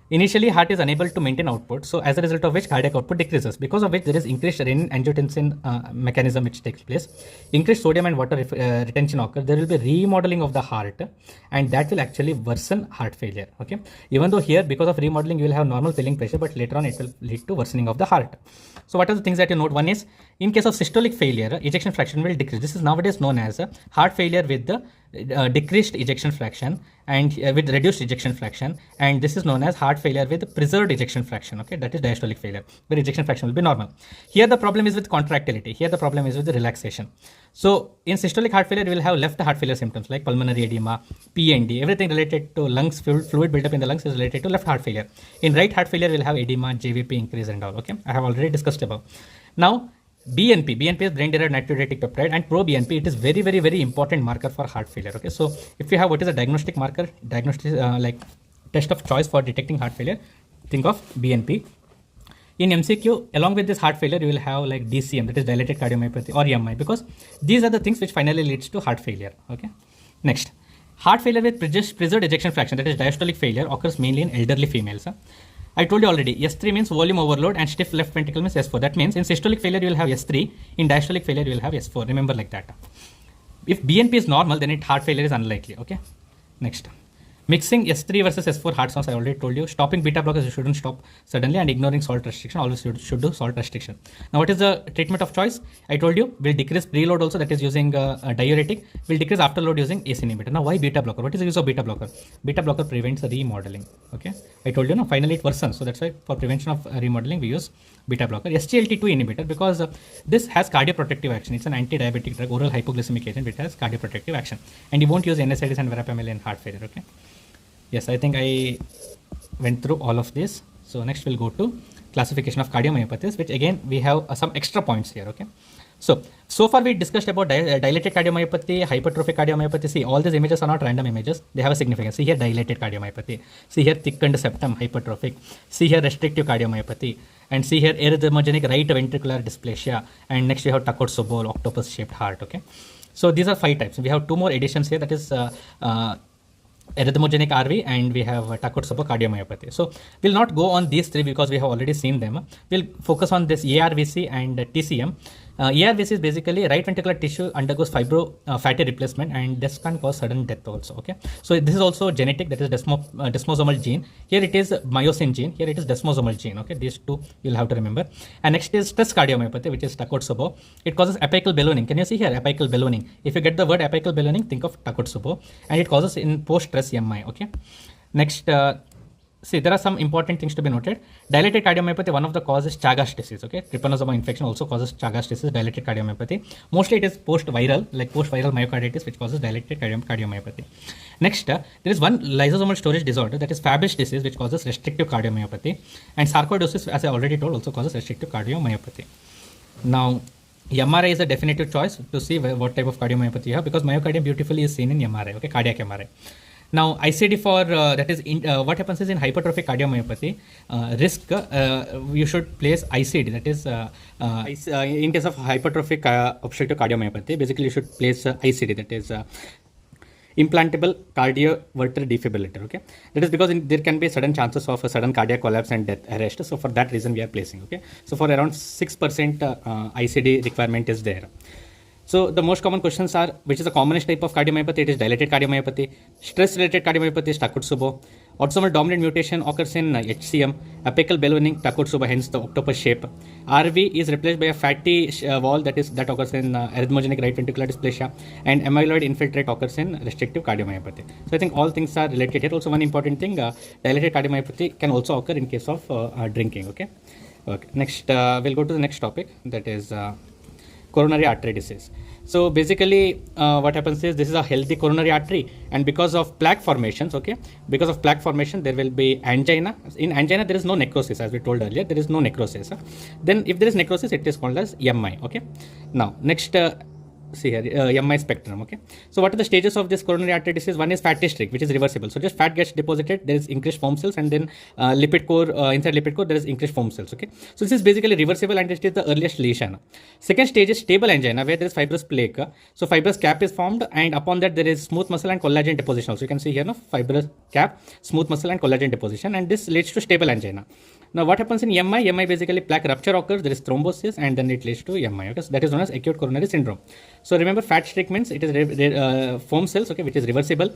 initially heart is unable to maintain output. So as a result of which cardiac output decreases, because of which there is increased renin-angiotensin mechanism which takes place. Increased sodium and water retention occurs. There will be remodeling of the heart, and that will actually worsen heart failure. Okay, even though here because of remodeling you will have normal filling pressure, but later on it will lead to worsening of the heart. So what are the things that you note? One is in case of systolic failure, ejection fraction will decrease. This is nowadays known as heart failure with the decreased ejection fraction and with reduced ejection fraction, and this is known as heart failure with preserved ejection fraction. Okay, that is diastolic failure where ejection fraction will be normal. Here the problem is with contractility. Here the problem is with the relaxation. So in systolic heart failure, you will have left heart failure symptoms like pulmonary edema, PND, everything related to lungs, fluid buildup in the lungs is related to left heart failure. In right heart failure, you will have edema, JVP increase and all. Okay, I have already discussed above. Now, BNP is brain derived natriuretic peptide, and pro-BNP, it is very, very, very important marker for heart failure. Okay, so if you have what is a diagnostic marker, diagnostic like test of choice for detecting heart failure, think of BNP. In MCQ, along with this heart failure, you will have like DCM, that is dilated cardiomyopathy, or EMI, because these are the things which finally leads to heart failure. Okay. Next, heart failure with preserved ejection fraction, that is diastolic failure, occurs mainly in elderly females. I told you already, S3 means volume overload and stiff left ventricle means S4. That means in systolic failure you will have S3, in diastolic failure you will have S4. Remember like that. If BNP is normal, then heart failure is unlikely. Okay. Next, mixing S3 versus S4 heart sounds, I already told you. Stopping beta blockers, you shouldn't stop suddenly, and ignoring salt restriction, always should do salt restriction. Now what is the treatment of choice? I told you, we'll decrease preload also, that is using a diuretic. We'll decrease afterload using ACE inhibitor. Now why beta blocker? What is the use of beta blocker? Beta blocker prevents remodeling. Okay, I told you, no, finally it worsens. So that's why for prevention of remodeling we use beta blocker. SGLT2 inhibitor, because this has cardioprotective action. It's an anti-diabetic drug, oral hypoglycemic agent which has cardioprotective action, and you won't use NSAIDs and verapamil in heart failure. Okay. Yes, I think I went through all of this. So next we'll go to classification of cardiomyopathies, which again we have some extra points here. Okay. So far we discussed about dilated cardiomyopathy, hypertrophic cardiomyopathy. See, all these images are not random images. They have a significance. See here dilated cardiomyopathy. See here thickened septum, hypertrophic. See here restrictive cardiomyopathy. And see here arrhythmogenic right ventricular dysplasia. And next we have Takotsubo, octopus shaped heart. Okay. So these are 5 types. We have 2 more additions here. That is arrhythmogenic RV, and we have Takotsubo cardiomyopathy. So we'll not go on these 3 because we have already seen them. We'll focus on this ARVC and TCM. ERVC is basically right ventricular tissue undergoes fatty replacement, and this can cause sudden death also. Okay, so this is also genetic, that is desmosomal gene. Here it is myosin gene, here it is desmosomal gene. Okay, these two you'll have to remember. And next is stress cardiomyopathy, which is Takotsubo. It causes apical ballooning. Can you see here apical ballooning? If you get the word apical ballooning, think of Takotsubo, and it causes in post-stress MI. Okay, next. See, there are some important things to be noted. Dilated cardiomyopathy, one of the causes Chagas disease. Okay, trypanosoma infection also causes Chagas disease, dilated cardiomyopathy. Mostly it is post-viral, like post-viral myocarditis, which causes dilated cardiomyopathy. Next, there is one lysosomal storage disorder, that is Fabry's disease, which causes restrictive cardiomyopathy. And sarcoidosis, as I already told, also causes restrictive cardiomyopathy. Now, MRI is a definitive choice to see what type of cardiomyopathy you have, because myocardium beautifully is seen in MRI. Okay, cardiac MRI. Now, ICD for that is what happens is in hypertrophic cardiomyopathy risk, you should place ICD, that is in case of hypertrophic obstructive cardiomyopathy, basically you should place ICD, that is implantable cardioverter defibrillator. Okay, that is because there can be sudden chances of a sudden cardiac collapse and death arrest. So for that reason we are placing. Okay, so for around 6% ICD requirement is there. So the most common questions are, which is the commonest type of cardiomyopathy? It is dilated cardiomyopathy. Stress-related cardiomyopathy is Takotsubo. Autosomal dominant mutation occurs in HCM. Apical ballooning, Takotsubo, hence the octopus shape. RV is replaced by a fatty wall that occurs in arrhythmogenic right ventricular dysplasia, and amyloid infiltrate occurs in restrictive cardiomyopathy. So I think all things are related here. Also one important thing, dilated cardiomyopathy can also occur in case of drinking. Okay. Next, we'll go to the next topic, that is coronary artery disease. So basically what happens is, this is a healthy coronary artery, and because of plaque formations, okay, because of plaque formation there will be angina. In angina there is no necrosis, as we told earlier, there is no necrosis. Then if there is necrosis, it is called as MI. Okay, now next see here MI spectrum. Okay, so what are the stages of this coronary artery disease? One is fatty streak, which is reversible. So just fat gets deposited, there is increased foam cells, and then lipid core, inside lipid core there is increased foam cells. Okay, so this is basically reversible, and it is the earliest lesion. Second stage is stable angina, where there is fibrous plaque. So fibrous cap is formed, and upon that there is smooth muscle and collagen deposition. So you can see here, no, fibrous cap, smooth muscle and collagen deposition, and this leads to stable angina. Now what happens in MI? MI basically plaque rupture occurs, there is thrombosis, and then it leads to MI. Okay, so that is known as acute coronary syndrome. So remember, fat streak means it is foam cells, okay, which is reversible.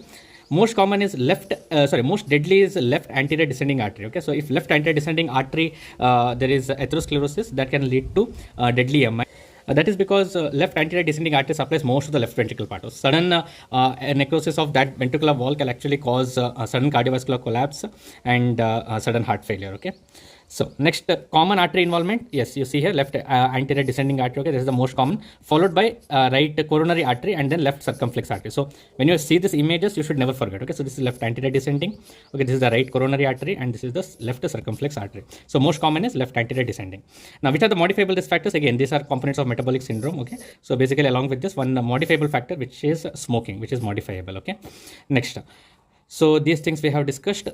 Most common is most deadly is left anterior descending artery. Okay, so if left anterior descending artery there is atherosclerosis, that can lead to deadly MI. That is because left anterior descending artery supplies most of the left ventricle part. So sudden necrosis of that ventricular wall can actually cause sudden cardiovascular collapse and sudden heart failure. Okay. So next, common artery involvement. Yes, you see here left anterior descending artery. Okay, this is the most common, followed by right coronary artery, and then left circumflex artery. So when you see these images, you should never forget. Okay, so this is left anterior descending. Okay, this is the right coronary artery, and this is the left circumflex artery. So most common is left anterior descending. Now, which are the modifiable risk factors? Again, these are components of metabolic syndrome. Okay, so basically along with this one modifiable factor, which is smoking, which is modifiable. Okay, next. So these things we have discussed.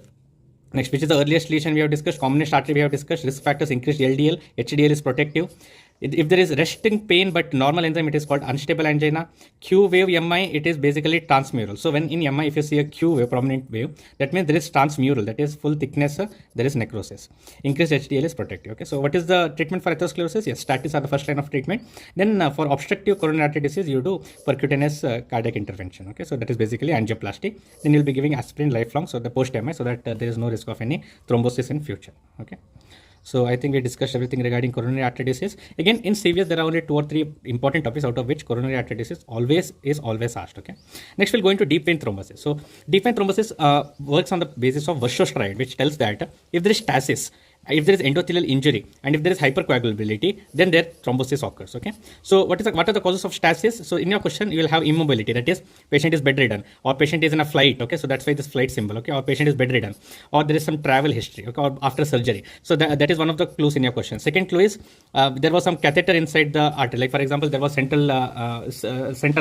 Next, which is the earliest lesion we have discussed, commonest artery we have discussed, risk factors increased LDL, HDL is protective. If there is resting pain but normal enzyme, it is called unstable angina. Q wave MI, it is basically transmural. So when in MI, if you see a Q wave, prominent wave, that means there is transmural, that is full thickness, there is necrosis. Increased HDL is protective. Okay, so what is the treatment for atherosclerosis? Yes, statins are the first line of treatment. Then for obstructive coronary artery disease, you do percutaneous cardiac intervention. Okay, so that is basically angioplasty. Then you'll be giving aspirin lifelong, so the post MI, so that there is no risk of any thrombosis in future. Okay. So I think we discussed everything regarding coronary artery disease. Again, in CVS, there are only 2 or 3 important topics, out of which coronary artery disease is always asked. Okay. Next, we'll go into deep vein thrombosis. So deep vein thrombosis works on the basis of washostride, which tells that if there is stasis, if there is endothelial injury, and if there is hypercoagulability, then there thrombosis occurs. Okay. So what are the causes of stasis? So in your question, you will have immobility, that is patient is bedridden, or patient is in a flight. Okay. So that's why this flight symbol. Okay. Or patient is bedridden, or there is some travel history. Okay. Or after surgery. So that is one of the clues in your question. Second clue is there was some catheter inside the artery. Like for example, there was central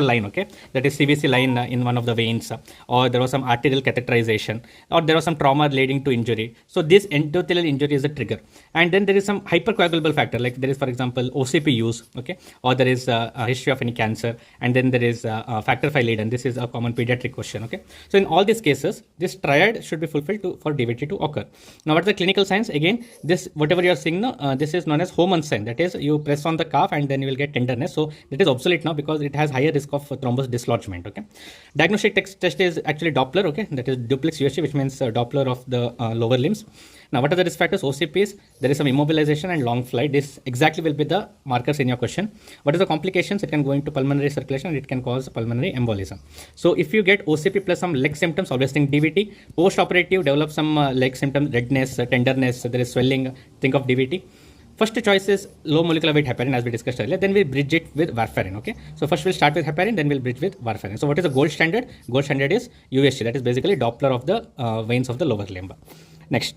line. Okay. That is CVC line in one of the veins, or there was some arterial catheterization, or there was some trauma leading to injury. So this endothelial injury is the trigger. And then there is some hypercoagulable factor, like there is, for example, OCP use, okay, or there is a history of any cancer, and then there is factor V lead, and this is a common pediatric question, okay. So in all these cases, this triad should be fulfilled for DVT to occur. Now, what is the clinical signs? Again, this whatever you are seeing now, this is known as Homan's sign. That is, you press on the calf and then you will get tenderness. So that is obsolete now because it has higher risk of thrombus dislodgement, okay. Diagnostic test is actually Doppler, okay, that is duplex USG, which means Doppler of the lower limbs. Now, what are the risk factors? OCPs, there is some immobilization and long flight. This exactly will be the markers in your question. What is the complications? It can go into pulmonary circulation and it can cause pulmonary embolism. So if you get OCP plus some leg symptoms, always think DVT. Post-operative, develop some leg symptoms, redness, tenderness, there is swelling, think of DVT. First choice is low molecular weight heparin, as we discussed earlier. Then we bridge it with warfarin, okay. So first we'll start with heparin, then we'll bridge with warfarin. So what is the gold standard? Gold standard is USG, that is basically Doppler of the veins of the lower limb. Next,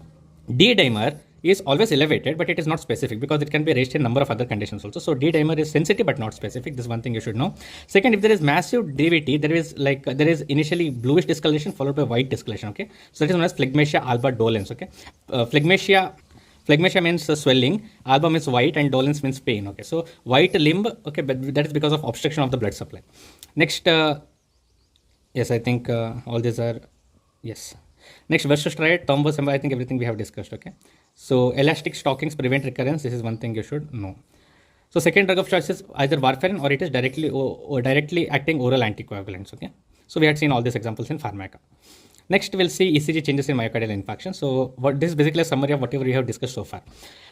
D-dimer is always elevated, but it is not specific because it can be raised in a number of other conditions also. So D-dimer is sensitive but not specific. This is one thing you should know. Second, if there is massive DVT, there is initially bluish discoloration followed by white discoloration, okay. So that is known as phlegmatia alba dolens, okay. Phlegmatia means swelling, alba means white, and dolens means pain, okay. So white limb, okay, but that is because of obstruction of the blood supply. Next, yes, I think all these are, yes. Next, versus triad, thrombus, I think everything we have discussed, okay. So elastic stockings prevent recurrence. This is one thing you should know. So second drug of choice is either warfarin or it is directly acting oral anticoagulants, okay. So we had seen all these examples in pharmaca. Next, we'll see ECG changes in myocardial infarction. So this is basically a summary of whatever we have discussed so far.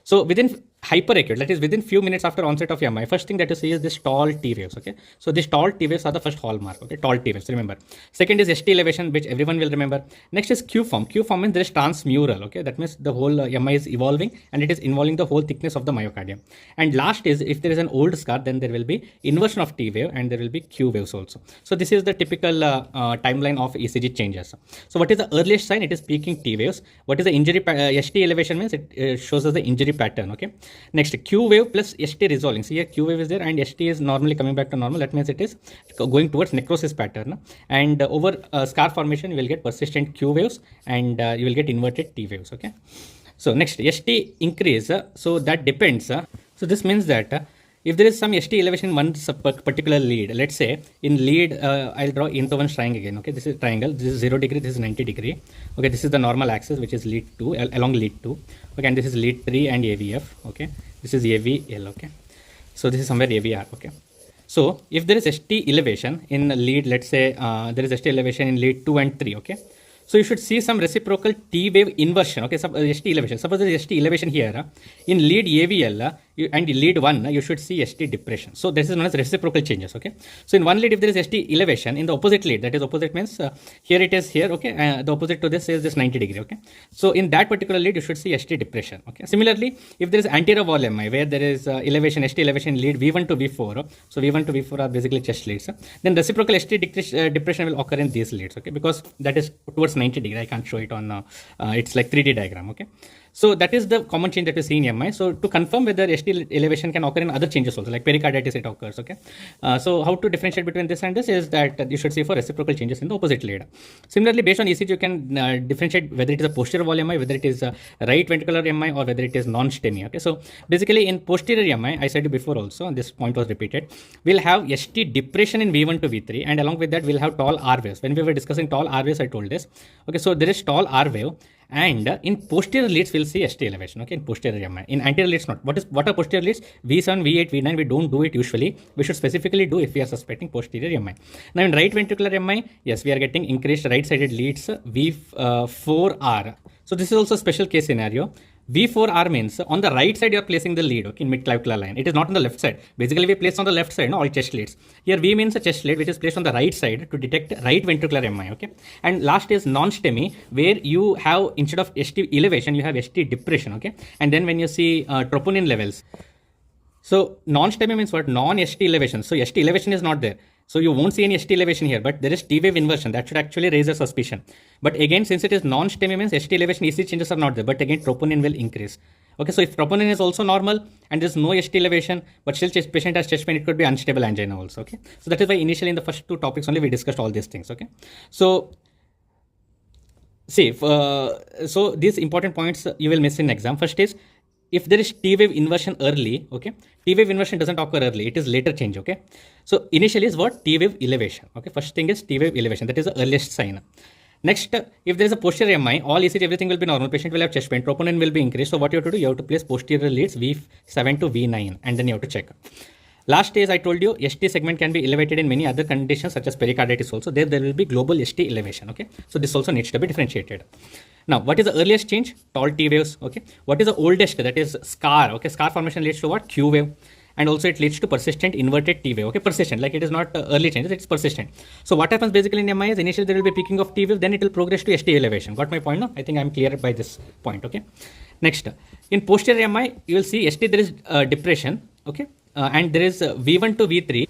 So within hyperacute, that is within few minutes after onset of MI, first thing that you see is this tall T waves, okay. So these tall T waves are the first hallmark, okay, tall T waves, remember. Second is ST elevation, which everyone will remember. Next is Q form. Q form means there is transmural, okay. That means the whole MI is evolving and it is involving the whole thickness of the myocardium. And last is, if there is an old scar, then there will be inversion of T wave and there will be Q waves also. So this is the typical timeline of ECG changes. So what is the earliest sign? It is peaking T waves. What is the injury? ST elevation means it shows us the injury pattern, okay. Next, Q wave plus ST resolving. See here, Q wave is there and ST is normally coming back to normal. That means it is going towards necrosis pattern. And over scar formation, you will get persistent Q waves and you will get inverted T waves, okay. So next, ST increase. So that depends. So this means that if there is some ST elevation in one particular lead, let's say in lead, I'll draw into one triangle again, okay. This is triangle, this is 0 degree, this is 90 degree, okay. This is the normal axis, which is lead 2, along lead 2, okay. And this is lead 3 and AVF, okay. This is AVL, okay. So this is somewhere AVR, okay. So if there is ST elevation in lead, let's say there is ST elevation in lead 2 and 3, okay. So you should see some reciprocal T wave inversion, okay, ST elevation. Suppose there is ST elevation here, in lead AVL and lead 1, you should see ST depression. So this is known as reciprocal changes, okay. So in one lead, if there is ST elevation, in the opposite lead, that is opposite means here it is here, okay, the opposite to this is this 90 degree, okay. So in that particular lead, you should see ST depression, okay. Similarly, if there is anterior wall MI, where there is elevation, ST elevation in lead V1 to V4, so V1 to V4 are basically chest leads, then reciprocal ST depression will occur in these leads, okay, because that is towards 90 degree. I can't show it on, it's like 3D diagram, okay. So that is the common change that we see in MI. So to confirm whether ST elevation can occur in other changes also, like pericarditis, it occurs, okay. So how to differentiate between this and this is that you should see for reciprocal changes in the opposite lead. Similarly, based on ECG, you can differentiate whether it is a posterior wall MI, whether it is a right ventricular MI, or whether it is non-STEMI, okay. So basically in posterior MI, I said before also, this point was repeated, we'll have ST depression in V1 to V3, and along with that, we'll have tall R waves. When we were discussing tall R waves, I told this, okay. So there is tall R wave. And in posterior leads, we'll see ST elevation, okay, in posterior MI. In anterior leads, not. What are posterior leads? V7, V8, V9, we don't do it usually. We should specifically do if we are suspecting posterior MI. Now in right ventricular MI, yes, we are getting increased right-sided leads, V4R. So this is also a special case scenario. V4R means on the right side you are placing the lead, okay, in mid-clavicular line. It is not on the left side. Basically we place on the left side, no, all chest leads. Here V means a chest lead which is placed on the right side to detect right ventricular MI, okay. And last is non-STEMI, where you have, instead of ST elevation, you have ST depression, okay. And then when you see troponin levels, so non-STEMI means what? Non-ST elevation. So ST elevation is not there. So you won't see any ST elevation here, but there is T wave inversion. That should actually raise a suspicion. But again, since it is non-STEMI means ST elevation, ECG changes are not there, but again troponin will increase. Okay, so if troponin is also normal and there is no ST elevation, but still patient has chest pain, it could be unstable angina also, okay. So that is why initially in the first two topics only we discussed all these things, okay. So See, so these important points you will miss in exam. First is, if there is T wave inversion early, okay, T wave inversion doesn't occur early, it is later change, okay. So initially is what? T wave elevation, okay. First thing is T wave elevation, that is the earliest sign. Next, if there is a posterior MI, all ECG, everything will be normal. Patient will have chest pain, troponin will be increased. So what you have to do? You have to place posterior leads V7 to V9, and then you have to check. Last stage, I told you, ST segment can be elevated in many other conditions such as pericarditis also. There will be global ST elevation, okay. So this also needs to be differentiated. Now, what is the earliest change? Tall T waves, okay. What is the oldest? That is scar, okay. Scar formation leads to what? Q wave. And also it leads to persistent inverted T wave, okay. Persistent, like it is not early changes, it's persistent. So what happens basically in MI is initially there will be peaking of T wave, then it will progress to ST elevation. Got my point? No? I think I'm clear by this point, okay. Next, in posterior MI, you will see ST there is depression, okay. And there is V1 to V3.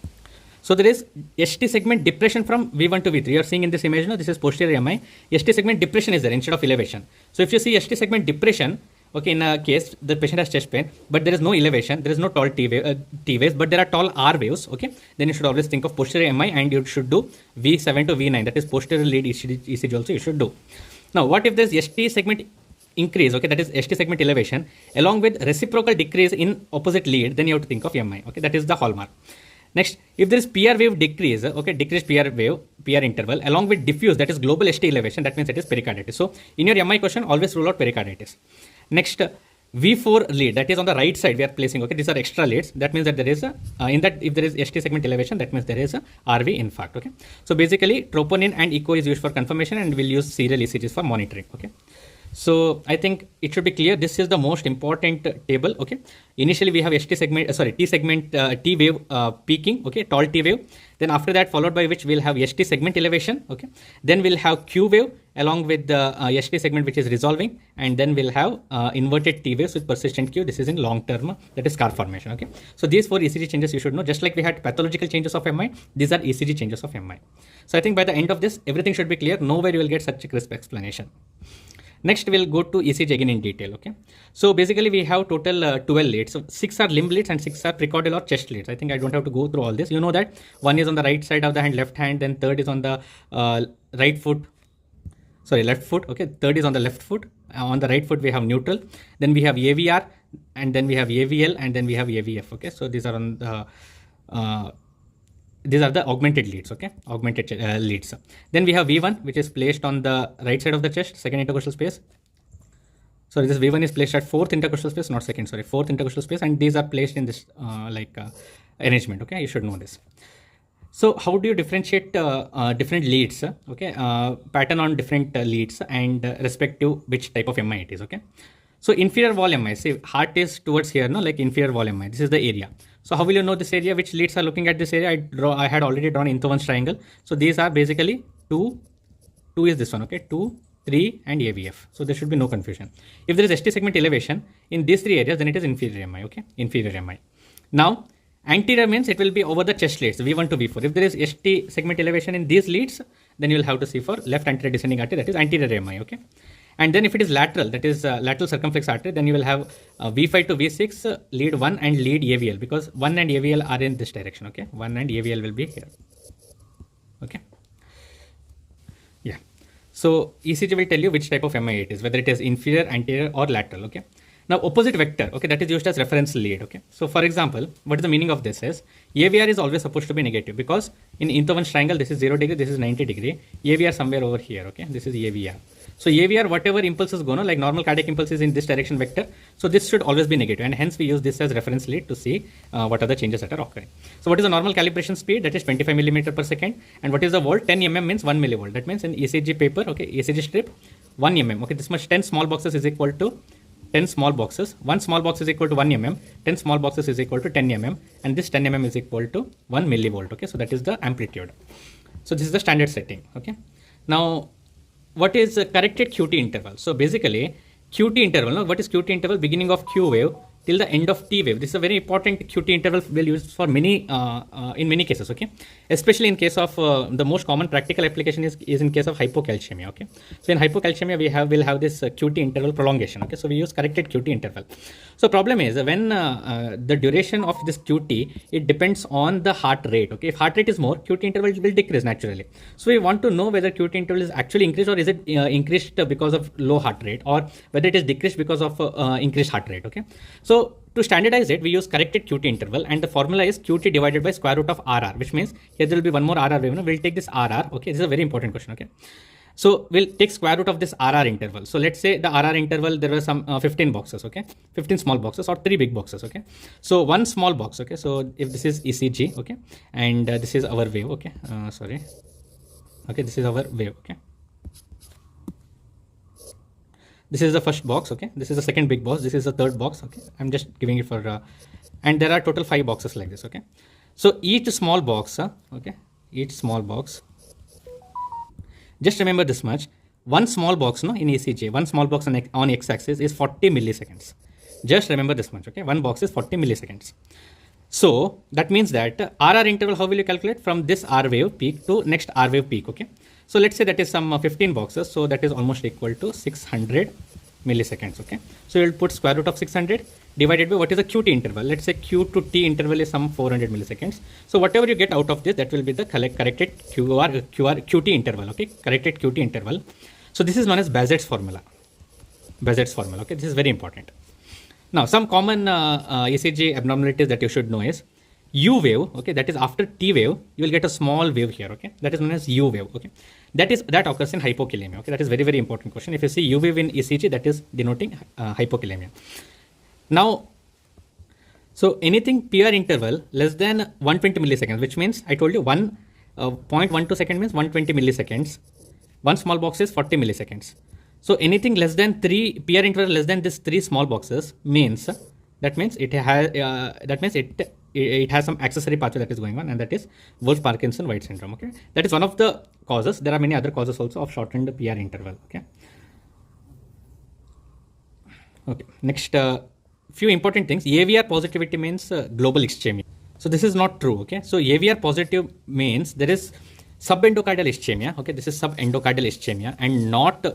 So there is ST segment depression from V1 to V3. You are seeing in this image, no? This is posterior MI. ST segment depression is there instead of elevation. So if you see ST segment depression, okay, in a case the patient has chest pain, but there is no elevation, there is no tall T waves, but there are tall R waves, okay, then you should always think of posterior MI and you should do V7 to V9, that is posterior lead ECG also you should do. Now, what if there is ST segment increase, okay, that is ST segment elevation, along with reciprocal decrease in opposite lead, then you have to think of MI, okay, that is the hallmark. Next, if there is PR wave decrease, okay, decreased PR wave, PR interval, along with diffuse, that is global ST elevation, that means it is pericarditis. So, in your MI question, always rule out pericarditis. Next, V4 lead, that is on the right side we are placing, okay, these are extra leads. That means that there is a, in that if there is ST segment elevation, that means there is a RV infarct, okay. So, basically, troponin and echo is used for confirmation and we'll use serial ECGs for monitoring, okay. So I think it should be clear. This is the most important table. Okay. Initially we have ST segment, T segment, T wave peaking. Okay, tall T wave. Then after that, followed by which we'll have ST segment elevation. Okay. Then we'll have Q wave along with the ST segment which is resolving, and then we'll have inverted T waves with persistent Q. This is in long term. That is scar formation. Okay. So these 4 ECG changes you should know. Just like we had pathological changes of MI, these are ECG changes of MI. So I think by the end of this, everything should be clear. Nowhere you will get such a crisp explanation. Next, we'll go to ECG again in detail, okay. So basically we have total 12 leads. So 6 are limb leads and 6 are precordial or chest leads. I think I don't have to go through all this. You know that one is on the right side of the hand, left hand, then third is on the left foot, okay. Third is on the left foot. On the right foot we have neutral. Then we have AVR, and then we have AVL, and then we have AVF, okay. So these are on the these are the augmented leads, okay, augmented leads. Then we have V1, which is placed on the right side of the chest, second intercostal space. So this V1 is placed at 4th intercostal space, not second, sorry, 4th intercostal space, and these are placed in this arrangement, okay, you should know this. So how do you differentiate different leads, okay, pattern on different leads and respective which type of MI it is, okay. So inferior wall MI, say heart is towards here, no, like inferior wall MI, this is the area. So how will you know this area, which leads are looking at this area? I had already drawn into one triangle. So these are basically 2 is this one, okay, 2, 3 and AVF. So there should be no confusion. If there is ST segment elevation in these 3 areas, then it is inferior MI, okay, inferior MI. Now, anterior means it will be over the chest leads, V1 to V4. If there is ST segment elevation in these leads, then you will have to see for left anterior descending artery, that is anterior MI, okay. And then if it is lateral, that is lateral circumflex artery, then you will have V5 to V6, lead 1 and lead AVL, because 1 and AVL are in this direction, okay. 1 and AVL will be here, okay. Yeah. So ECG will tell you which type of MI it is, whether it is inferior, anterior or lateral, okay. Now opposite vector, okay, that is used as reference lead, okay. So for example, what is the meaning of this is, AVR is always supposed to be negative, because in intervention triangle, this is 0 degree, this is 90 degree, AVR somewhere over here, okay, this is AVR. So AVR, whatever impulses go, no, like normal cardiac impulses in this direction vector, so this should always be negative, and hence we use this as reference lead to see what are the changes that are occurring. So what is the normal calibration speed? That is 25 millimeter per second. And what is the volt? 10 mm means 1 millivolt. That means in ECG paper, okay, ECG strip, 1 mm, okay, this much 10 small boxes is equal to 10 small boxes. 1 small box is equal to 1 mm, 10 small boxes is equal to 10 mm, and this 10 mm is equal to 1 millivolt, okay. So that is the amplitude. So this is the standard setting, okay. Now, what is corrected QT interval? So basically, QT interval, no? What is QT interval? Beginning of Q wave till the end of T wave. This is a very important QT interval we'll use for many, in many cases, okay? Especially in case of, the most common practical application is in case of hypocalcemia, okay? So in hypocalcemia, we'll have this QT interval prolongation, okay? So we use corrected QT interval. So problem is when the duration of this QT, it depends on the heart rate, okay? If heart rate is more, QT interval will decrease naturally. So we want to know whether QT interval is actually increased, or is it increased because of low heart rate, or whether it is decreased because of increased heart rate, okay? So to standardize it, we use corrected QT interval, and the formula is QT divided by square root of RR, which means here there will be one more RR wave. We'll take this RR, okay? This is a very important question, okay? So we'll take square root of this RR interval. So let's say the RR interval, there were some 15 boxes, okay? 15 small boxes or 3 big boxes, okay? So one small box, okay? So if this is ECG, okay? And this is our wave, okay? Okay, this is our wave, okay? This is the first box, okay? This is the second big box. This is the third box, okay? I'm just giving it for, and there are total 5 boxes like this, okay? So each small box, okay? Each small box, just remember this much, one small box, no, in ECG, one small box on x-axis is 40 milliseconds. Just remember this much, okay? One box is 40 milliseconds. So that means that RR interval, how will you calculate? From this R wave peak to next R wave peak, okay? So let's say that is some 15 boxes. So that is almost equal to 600 milliseconds, okay? So you'll put square root of 600 divided by what is the QT interval. Let's say Q to T interval is some 400 milliseconds. So whatever you get out of this, that will be the corrected QT interval, okay? Corrected QT interval. So this is known as Bazet's formula. Bazet's formula, okay? This is very important. Now, some common ECG abnormalities that you should know is U wave, okay? That is after T wave, you will get a small wave here, okay? That is known as U wave, okay? That occurs in hypokalemia, okay? That is very, very important question. If you see U wave in ECG, that is denoting hypokalemia. Now, so anything PR interval less than 120 milliseconds, which means I told you 0.12 second means 120 milliseconds. One small box is 40 milliseconds. So anything less than 3 PR interval less than this 3 small boxes means it has some accessory pathway that is going on, and that is Wolff-Parkinson-White syndrome, okay? That is one of the causes. There are many other causes also of shortened PR interval, okay? Okay, next, few important things. AVR positivity means global ischemia. So this is not true, okay? So AVR positive means there is subendocardial ischemia, okay? This is subendocardial ischemia and not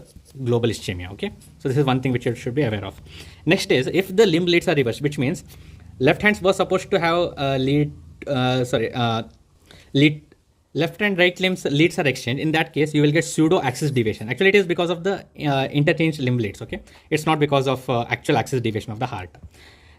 global ischemia, okay? So this is one thing which you should be aware of. Next is, if the limb leads are reversed, which means left hands were supposed to have left and right limbs leads are exchanged. In that case, you will get pseudo axis deviation. Actually, it is because of the interchanged limb leads, okay? It's not because of actual axis deviation of the heart.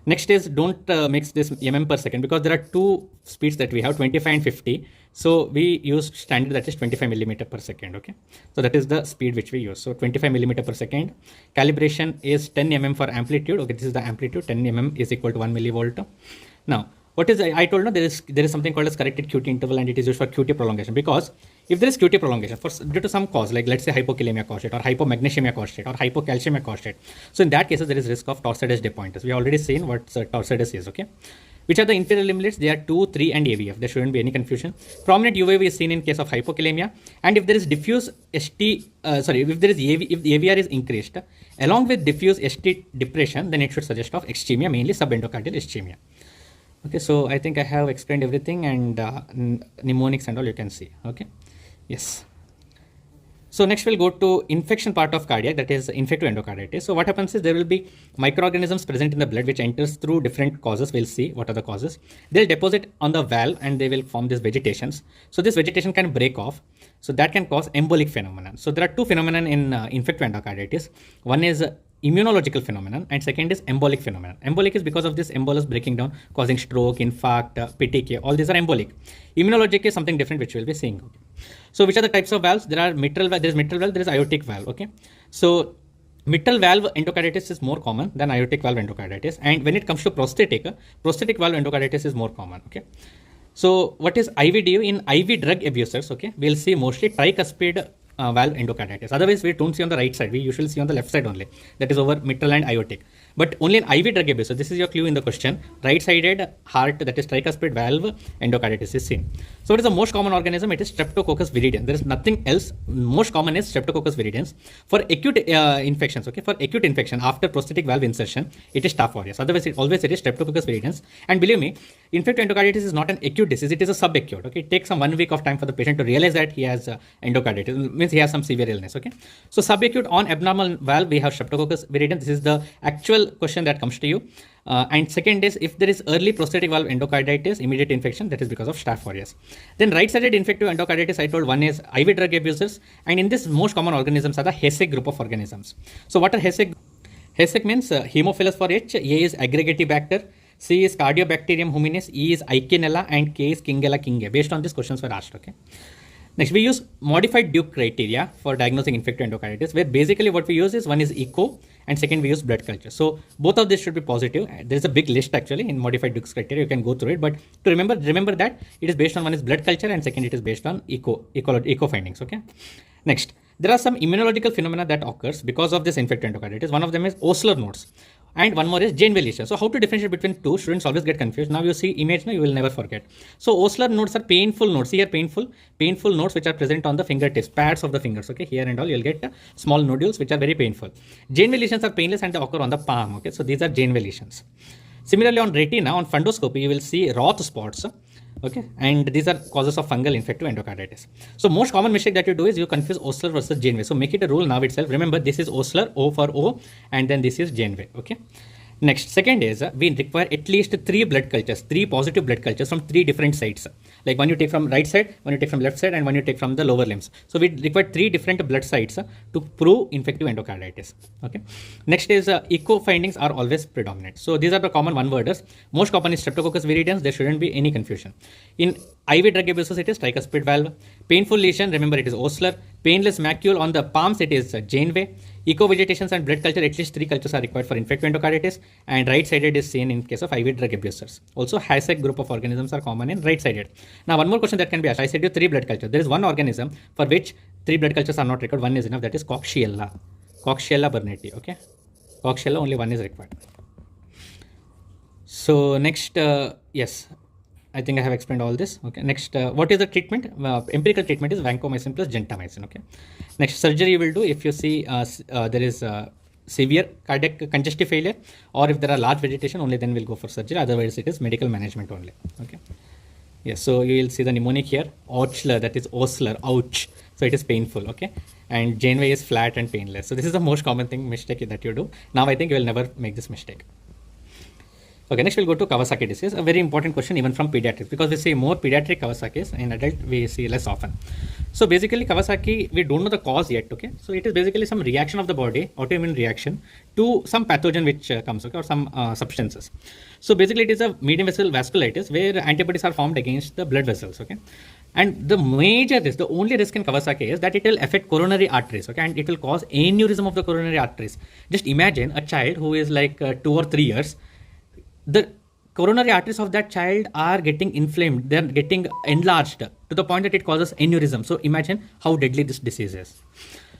Next is, don't mix this mm per second, because there are two speeds that we have, 25 and 50. So we use standard, that is 25 millimeter per second, okay? So that is the speed which we use. So 25 millimeter per second. Calibration is 10 mm for amplitude. Okay, this is the amplitude. 10 mm is equal to 1 millivolt. Now, what is, I told you, there is something called as corrected QT interval, and it is used for QT prolongation, because if there is QT prolongation due to some cause, like let's say hypokalemia caused it, or hypomagnesemia caused it, or hypocalcemia caused it, so in that case there is risk of torsades de pointes. We have already seen what torsades is, okay? Which are the inferior limb leads? They are 2, 3 and AVF. There shouldn't be any confusion. Prominent UAV is seen in case of hypokalemia, and if there is diffuse if the AVR is increased along with diffuse ST depression, then it should suggest of ischemia, mainly subendocardial ischemia. Okay, so I think I have explained everything, and mnemonics and all you can see, okay? Yes. So next we'll go to infection part of cardiac, that is infective endocarditis. So what happens is there will be microorganisms present in the blood which enters through different causes. We'll see what are the causes. They'll deposit on the valve and they will form these vegetations. So this vegetation can break off. So that can cause embolic phenomenon. So there are two phenomena in infective endocarditis. One is immunological phenomenon, and second is embolic phenomenon. Embolic is because of this embolus breaking down, causing stroke, infarct, PTK, all these are embolic. Immunologic is something different which we'll be seeing. Okay. So which are the types of valves? There are mitral valve, there is mitral valve, there is aortic valve, okay? So mitral valve endocarditis is more common than aortic valve endocarditis, and when it comes to prostatic valve endocarditis is more common, okay? So what is IVDU? In IV drug abusers, okay, we'll see mostly tricuspid valve endocarditis. Otherwise, we don't see on the right side. We usually see on the left side only. That is over mitral and aortic. But only in IV drug abuse. So this is your clue in the question. Right-sided heart, that is tricuspid valve, endocarditis is seen. So what is the most common organism? It is Streptococcus viridans. There is nothing else. Most common is Streptococcus viridans. For acute infections, okay, for acute infection after prosthetic valve insertion, it is Staph aureus. Otherwise, it is Streptococcus viridans. And believe me, infective endocarditis is not an acute disease. It is a subacute. Okay, it takes some 1 week of time for the patient to realize that he has endocarditis. It means he has some severe illness. Okay, so subacute on abnormal valve, we have Streptococcus viridans. This is the actual question that comes to you. And second is, if there is early prosthetic valve endocarditis, immediate infection, that is because of Staph aureus. Then right-sided infective endocarditis, I told one is IV drug abusers, and in this most common organisms are the HESEC group of organisms. So what are HESEC? HESEC means Haemophilus for H, A is Aggregatibacter, C is Cardiobacterium hominis, E is Eikenella, and K is Kingella kingae. Based on these questions were asked. Okay. Next, we use modified Duke criteria for diagnosing infective endocarditis, where basically what we use is one is echo and second we use blood culture. So both of these should be positive. There's a big list actually in modified Duke's criteria. You can go through it, but to remember that it is based on one is blood culture and second it is based on echo findings. Okay. Next, there are some immunological phenomena that occurs because of this infective endocarditis. One of them is Osler nodes. And one more is Janeway lesion. So how to differentiate between two? Students always get confused. Now you see image, no, you will never forget. So Osler nodes are painful nodes. See here, painful nodes which are present on the fingertips, pads of the fingers. Okay, here and all you'll get small nodules which are very painful. Janeway lesions are painless and they occur on the palm. Okay, so these are Janeway lesions. Similarly, on retina, on fundoscopy, you will see Roth spots. Okay, and these are causes of fungal infective endocarditis. So most common mistake that you do is you confuse Osler versus Janeway. So make it a rule now itself. Remember, this is Osler, O for O, and then this is Janeway. Okay. Next, second is we require at least 3 blood cultures, 3 positive blood cultures from 3 different sides. Like one you take from right side, one you take from left side, and one you take from the lower limbs. So we require 3 different blood sites to prove infective endocarditis. Okay. Next is echo findings are always predominant. So these are the common one worders. Most common is Streptococcus viridans. There shouldn't be any confusion. In IV drug abuses, it is tricuspid valve. Painful lesion, remember it is Osler. Painless macule on the palms, it is Janeway. Echo vegetations and blood culture, at least 3 cultures are required for infective endocarditis, and right-sided is seen in case of IV drug abusers. Also, HESEC group of organisms are common in right-sided. Now, one more question that can be asked. I said you 3 blood culture. There is one organism for which 3 blood cultures are not required. One is enough. That is Coxiella burnetii. Okay, Coxiella, only one is required. So next, yes. I think I have explained all this. Okay. Next, what is the treatment? Empirical treatment is vancomycin plus gentamicin. Okay. Next, surgery you will do if you see there is severe cardiac congestive failure, or if there are large vegetation, only then we'll go for surgery. Otherwise, it is medical management only. Okay. Yes. So you will see the mnemonic here. Ochler, that is Osler. Ouch. So it is painful. Okay. And Janeway is flat and painless. So this is the most common mistake that you do. Now I think you will never make this mistake. Okay, next we'll go to Kawasaki disease, a very important question even from pediatrics, because we see more pediatric Kawasaki's, in adult we see less often. So basically Kawasaki, we don't know the cause yet, okay. So it is basically some reaction of the body, autoimmune reaction to some pathogen which comes, okay, or some substances. So basically it is a medium vessel vasculitis where antibodies are formed against the blood vessels, okay. And the major risk, the only risk in Kawasaki is that it will affect coronary arteries, okay, and it will cause aneurysm of the coronary arteries. Just imagine a child who is like 2 or 3 years, the coronary arteries of that child are getting inflamed, they are getting enlarged to the point that it causes aneurysm. So imagine how deadly this disease is.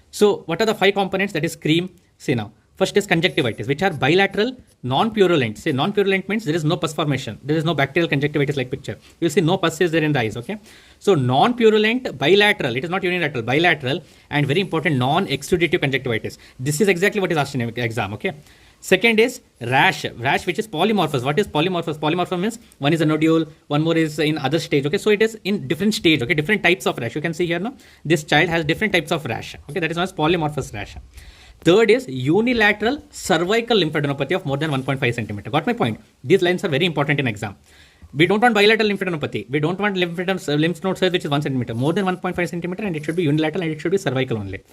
So what are the 5 components? That is cream. See now, first is conjunctivitis, which are bilateral, non-purulent. Say non-purulent means there is no pus formation, there is no bacterial conjunctivitis like picture. You will see no pus is there in the eyes, okay. So non-purulent, bilateral, it is not unilateral, bilateral, and very important, non-exudative conjunctivitis. This is exactly what is asked in exam, okay. Second is rash which is polymorphous. What is polymorphous? Polymorphous means one is a nodule, one more is in other stage. Okay, so it is in different stage. Okay, different types of rash. You can see here now, this child has different types of rash. Okay, that is known as polymorphous rash. Third is unilateral cervical lymphadenopathy of more than 1.5 centimeter. Got my point? These lines are very important in exam. We don't want bilateral lymphadenopathy. We don't want lymph node size which is 1 centimeter. More than 1.5 centimeter, and it should be unilateral and it should be cervical only.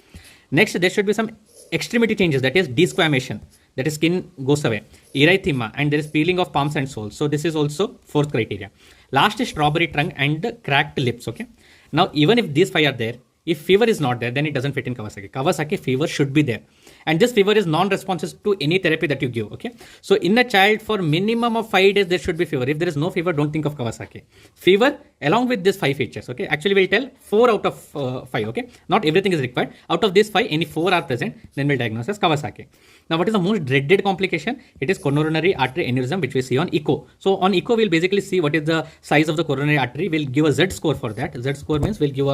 Next, there should be some extremity changes, that is desquamation, that is skin goes away, erythema, and there is peeling of palms and soles. So this is also 4th criteria. Last is strawberry tongue and cracked lips. Okay. Now even if these 5 are there, if fever is not there, then it doesn't fit in Kawasaki. Kawasaki fever should be there. And this fever is non-responsive to any therapy that you give, okay? So in a child for minimum of 5 days, there should be fever. If there is no fever, don't think of Kawasaki. Fever along with these 5 features, okay? Actually, we'll tell 4 out of 5, okay? Not everything is required. Out of these 5, any 4 are present, then we'll diagnose as Kawasaki. Now, what is the most dreaded complication? It is coronary artery aneurysm, which we see on echo. So on echo, we'll basically see what is the size of the coronary artery. We'll give a Z score for that. Z score means we'll give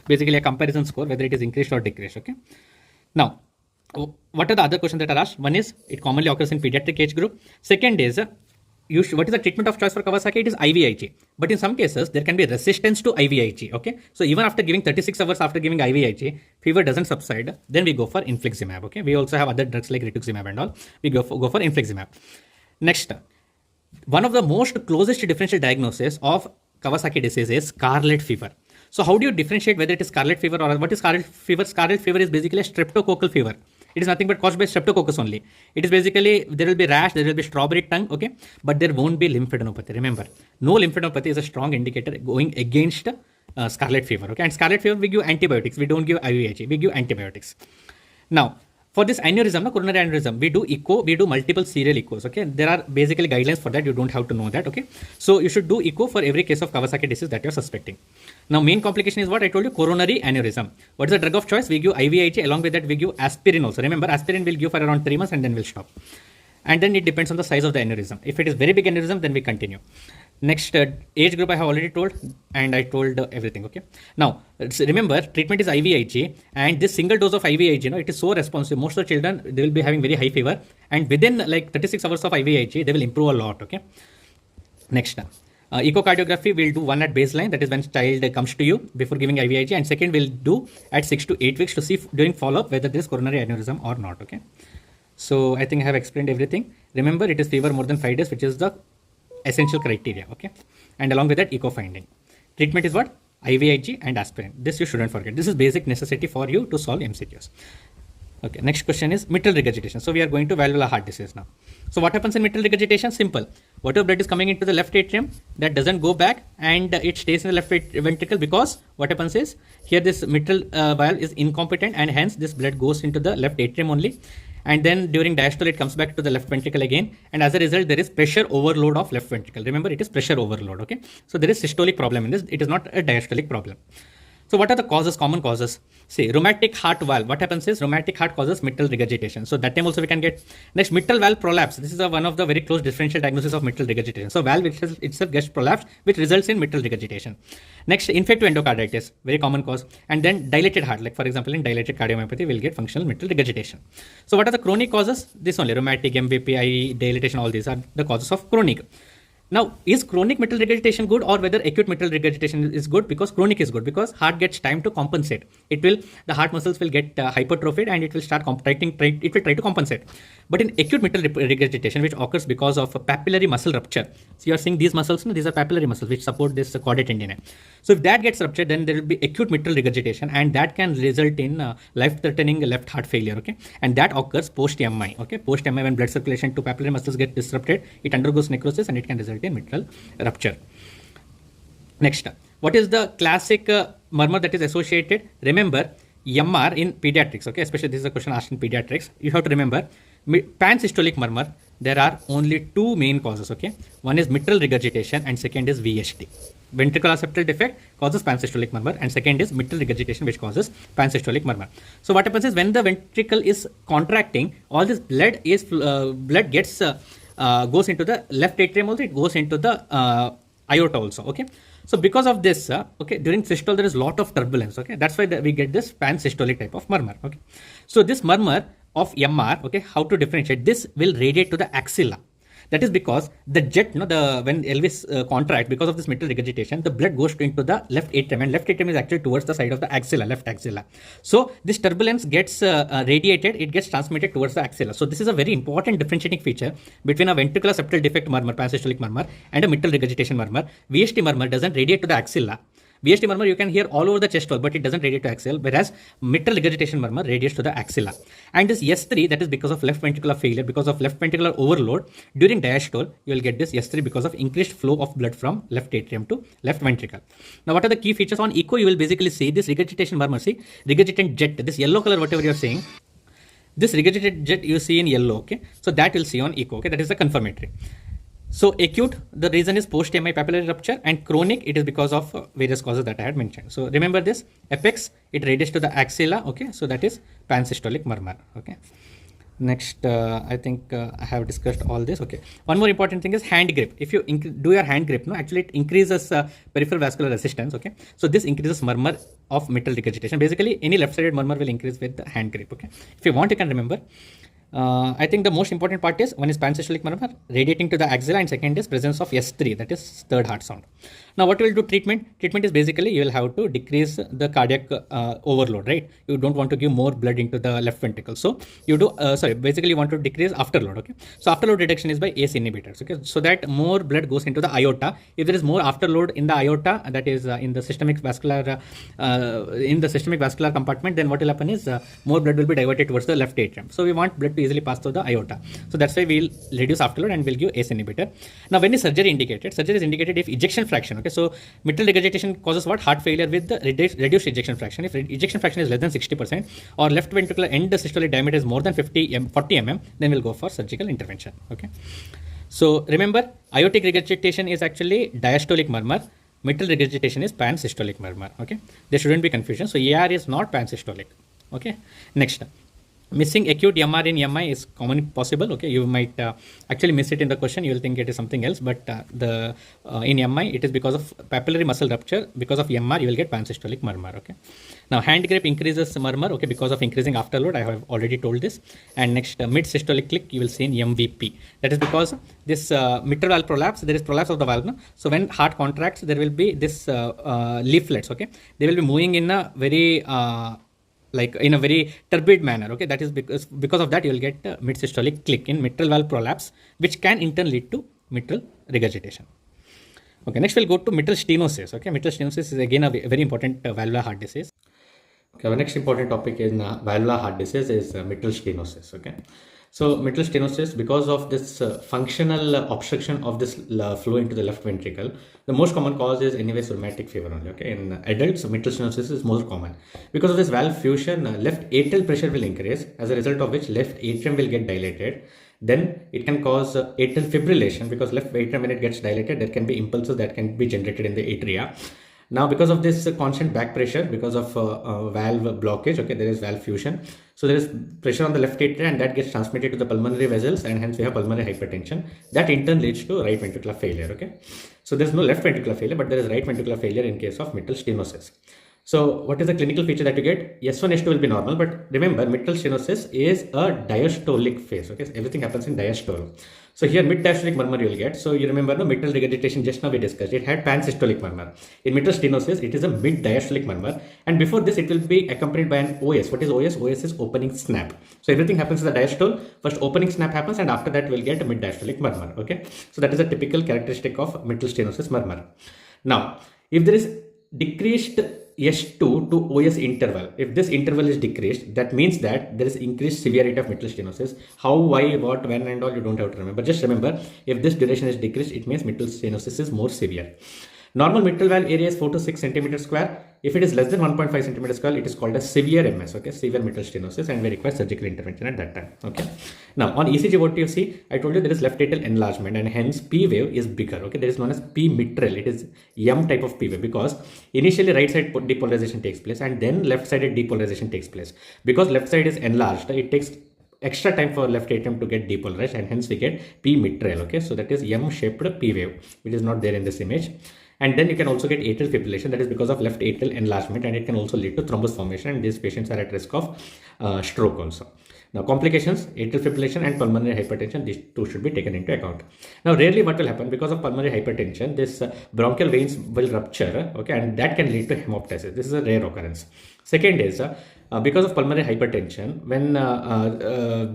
basically a comparison score, whether it is increased or decreased, okay? Now, what are the other questions that are asked? One is, it commonly occurs in pediatric age group. Second is, what is the treatment of choice for Kawasaki? It is IVIG. But in some cases, there can be resistance to IVIG, okay? So even after giving 36 hours after giving IVIG, fever doesn't subside, then we go for infliximab, okay? We also have other drugs like rituximab and all. We go for infliximab. Next, one of the most closest differential diagnosis of Kawasaki disease is scarlet fever. So how do you differentiate whether it is scarlet fever or what is scarlet fever? Scarlet fever is basically a streptococcal fever. It is nothing but caused by streptococcus only. It is basically, there will be rash, there will be strawberry tongue, okay? But there won't be lymphadenopathy. Remember, no lymphadenopathy is a strong indicator going against scarlet fever, okay? And scarlet fever, we give antibiotics. We don't give IVIG, we give antibiotics. Now, for this aneurysm, coronary aneurysm, we do echo, we do multiple serial echoes, okay? There are basically guidelines for that. You don't have to know that, okay? So you should do echo for every case of Kawasaki disease that you're suspecting. Now, main complication is what I told you, coronary aneurysm. What is the drug of choice? We give IVIG. Along with that, we give aspirin also. Remember, aspirin will give for around 3 months and then we'll stop. And then it depends on the size of the aneurysm. If it is very big aneurysm, then we continue. Next, age group I have already told, and I told everything, okay? Now, remember, treatment is IVIG, and this single dose of IVIG, it is so responsive. Most of the children, they will be having very high fever, and within like 36 hours of IVIG, they will improve a lot, okay? Next, echocardiography, we'll do one at baseline, that is when child comes to you before giving IVIG, and second we'll do at 6 to 8 weeks to see during follow-up whether there is coronary aneurysm or not, okay? So I think I have explained everything. Remember, it is fever more than 5 days, which is the essential criteria, okay? And along with that, echo finding. Treatment is what? IVIG and aspirin. This you shouldn't forget. This is basic necessity for you to solve MCQs. Okay, next question is mitral regurgitation. So we are going to valvular heart disease now. So what happens in mitral regurgitation? Simple. Whatever blood is coming into the left atrium, that doesn't go back and it stays in the left ventricle, because what happens is, here this mitral valve is incompetent and hence this blood goes into the left atrium only. And then during diastole, it comes back to the left ventricle again. And as a result, there is pressure overload of left ventricle. Remember, it is pressure overload, okay? So there is systolic problem in this. It is not a diastolic problem. So what are the causes, common causes? See, rheumatic heart valve. What happens is rheumatic heart causes mitral regurgitation. So that time also we can get. Next, mitral valve prolapse. This is one of the very close differential diagnosis of mitral regurgitation. So valve itself gets prolapsed, which results in mitral regurgitation. Next, infective endocarditis, very common cause. And then dilated heart, like for example in dilated cardiomyopathy, we'll get functional mitral regurgitation. So what are the chronic causes? This only, rheumatic, MVP, IE, dilatation, all these are the causes of chronic. Now, is chronic mitral regurgitation good or whether acute mitral regurgitation is good? Because chronic is good, because heart gets time to compensate. The heart muscles will get hypertrophied and it will start try to compensate. But in acute mitral regurgitation, which occurs because of a papillary muscle rupture. So you are seeing these muscles, these are papillary muscles which support this chordae tendineae. So if that gets ruptured, then there will be acute mitral regurgitation, and that can result in life-threatening left heart failure, okay? And that occurs post-MI, okay? Post-MI, when blood circulation to papillary muscles get disrupted, it undergoes necrosis and it can result in mitral rupture. Next, what is the classic murmur that is associated? Remember, MR in pediatrics, okay? Especially this is a question asked in pediatrics. You have to remember, pansystolic murmur, there are only two main causes, okay? One is mitral regurgitation and second is VSD. Ventricular septal defect causes pansystolic murmur, and second is mitral regurgitation, which causes pansystolic murmur. So what happens is, when the ventricle is contracting, all this blood gets goes into the left atrium also, it goes into the aorta also, okay? So because of this, okay, during systole there is lot of turbulence, okay? That's why we get this pansystolic type of murmur, okay? So this murmur of MR, okay, how to differentiate? This will radiate to the axilla. That is because the jet, when Elvis contract, because of this mitral regurgitation, the blood goes into the left atrium, and left atrium is actually towards the side of the axilla, left axilla. So this turbulence gets radiated, it gets transmitted towards the axilla. So this is a very important differentiating feature between a ventricular septal defect murmur, pansystolic murmur, and a mitral regurgitation murmur. VSD murmur doesn't radiate to the axilla. VSD murmur you can hear all over the chest wall, but it doesn't radiate to axilla, whereas mitral regurgitation murmur radiates to the axilla. And this S3, that is because of left ventricular failure, because of left ventricular overload, during diastole, you will get this S3 because of increased flow of blood from left atrium to left ventricle. Now, what are the key features? On echo, you will basically see this regurgitation murmur, see, regurgitant jet, this yellow color, whatever you are saying, This regurgitated jet you see in yellow, okay? So that you'll see on echo, okay? That is the confirmatory. So acute, the reason is post-MI papillary rupture, and chronic, it is because of various causes that I had mentioned. So remember this, apex, it radiates to the axilla, okay? So that is pansystolic murmur, okay? Next, I think I have discussed all this, okay? One more important thing is hand grip. If you do your hand grip, no, actually it increases peripheral vascular resistance, okay? So this increases murmur of mitral regurgitation. Basically, any left-sided murmur will increase with the hand grip, okay? If you want, you can remember. I think the most important part is one is pansystolic murmur radiating to the axilla, and second is presence of S3, that is third heart sound. Now what will do treatment? Treatment is basically you will have to decrease the cardiac overload, right? You don't want to give more blood into the left ventricle. So you do, basically you want to decrease afterload, okay? So afterload reduction is by ACE inhibitors, okay? So that more blood goes into the aorta. If there is more afterload in the aorta, that is in the systemic vascular compartment, then what will happen is more blood will be diverted towards the left atrium. So we want blood to easily pass through the aorta. So that's why we'll reduce afterload and we'll give ACE inhibitor. Now when is surgery indicated? Surgery is indicated if ejection fraction, okay? So mitral regurgitation causes what? Heart failure with the reduced ejection fraction. If ejection fraction is less than 60% or left ventricular end systolic diameter is more than 40 mm, then we'll go for surgical intervention, okay? So remember, aortic regurgitation is actually diastolic murmur. Mitral regurgitation is pansystolic murmur, okay? There shouldn't be confusion. So AR is not pansystolic, okay? Next. Missing acute MR in MI is common possible, okay? You might actually miss it in the question. You will think it is something else, but in MI it is because of papillary muscle rupture. Because of MR you will get pansystolic murmur, okay? Now hand grip increases murmur, okay, because of increasing afterload. I have already told this. And next mid systolic click you will see in MVP. That is because this mitral valve prolapse, there is prolapse of the valve, no? So when heart contracts there will be this leaflets, okay? They will be moving in a very like in a very turbid manner, okay? That is because of that you will get mid systolic click in mitral valve prolapse, which can in turn lead to mitral regurgitation. Okay, next we'll go to mitral stenosis, okay? Mitral stenosis is again a very important valvular heart disease. Okay, our next important topic in valvular heart disease is mitral stenosis, okay? So mitral stenosis, because of this functional obstruction of this flow into the left ventricle, the most common cause is anyways rheumatic fever only, okay? In adults, mitral stenosis is most common. Because of this valve fusion, left atrial pressure will increase, as a result of which left atrium will get dilated. Then it can cause atrial fibrillation, because left atrium when it gets dilated, there can be impulses that can be generated in the atria. Now, because of this constant back pressure, because of valve blockage, okay, there is valve fusion. So there is pressure on the left atria and that gets transmitted to the pulmonary vessels, and hence we have pulmonary hypertension. That in turn leads to right ventricular failure, okay. So there is no left ventricular failure, but there is right ventricular failure in case of mitral stenosis. So what is the clinical feature that you get? S1, S2 will be normal, but remember mitral stenosis is a diastolic phase, okay. So everything happens in diastole. So here mid-diastolic murmur you will get. So you remember no, mitral regurgitation just now we discussed. It had pansystolic murmur. In mitral stenosis, it is a mid-diastolic murmur. And before this, it will be accompanied by an OS. What is OS? OS is opening snap. So everything happens in the diastole. First opening snap happens, and after that we'll get a mid-diastolic murmur. Okay. So that is a typical characteristic of mitral stenosis murmur. Now, if there is decreased S2 to OS interval, if this interval is decreased, that means that there is increased severity of mitral stenosis. How, why, what, when and all you don't have to remember. Just remember, if this duration is decreased, it means mitral stenosis is more severe. Normal mitral valve area is 4 to 6 centimeter square. If it is less than 1.5 centimeter square, it is called a severe MS, okay, severe mitral stenosis, and we require surgical intervention at that time, okay. Now, on ECG, what do you see? I told you there is left atrial enlargement, and hence P wave is bigger, okay. There is known as P mitral. It is M type of P wave because initially right side depolarization takes place and then left sided depolarization takes place. Because left side is enlarged, it takes extra time for left atrium to get depolarized, and hence we get P mitral, okay. So that is M shaped P wave, which is not there in this image. And then you can also get atrial fibrillation, that is because of left atrial enlargement, and it can also lead to thrombus formation, and these patients are at risk of stroke also. Now, complications, atrial fibrillation and pulmonary hypertension, these two should be taken into account. Now, rarely what will happen, because of pulmonary hypertension, this bronchial veins will rupture, okay, and that can lead to hemoptysis. This is a rare occurrence. Second is, because of pulmonary hypertension, when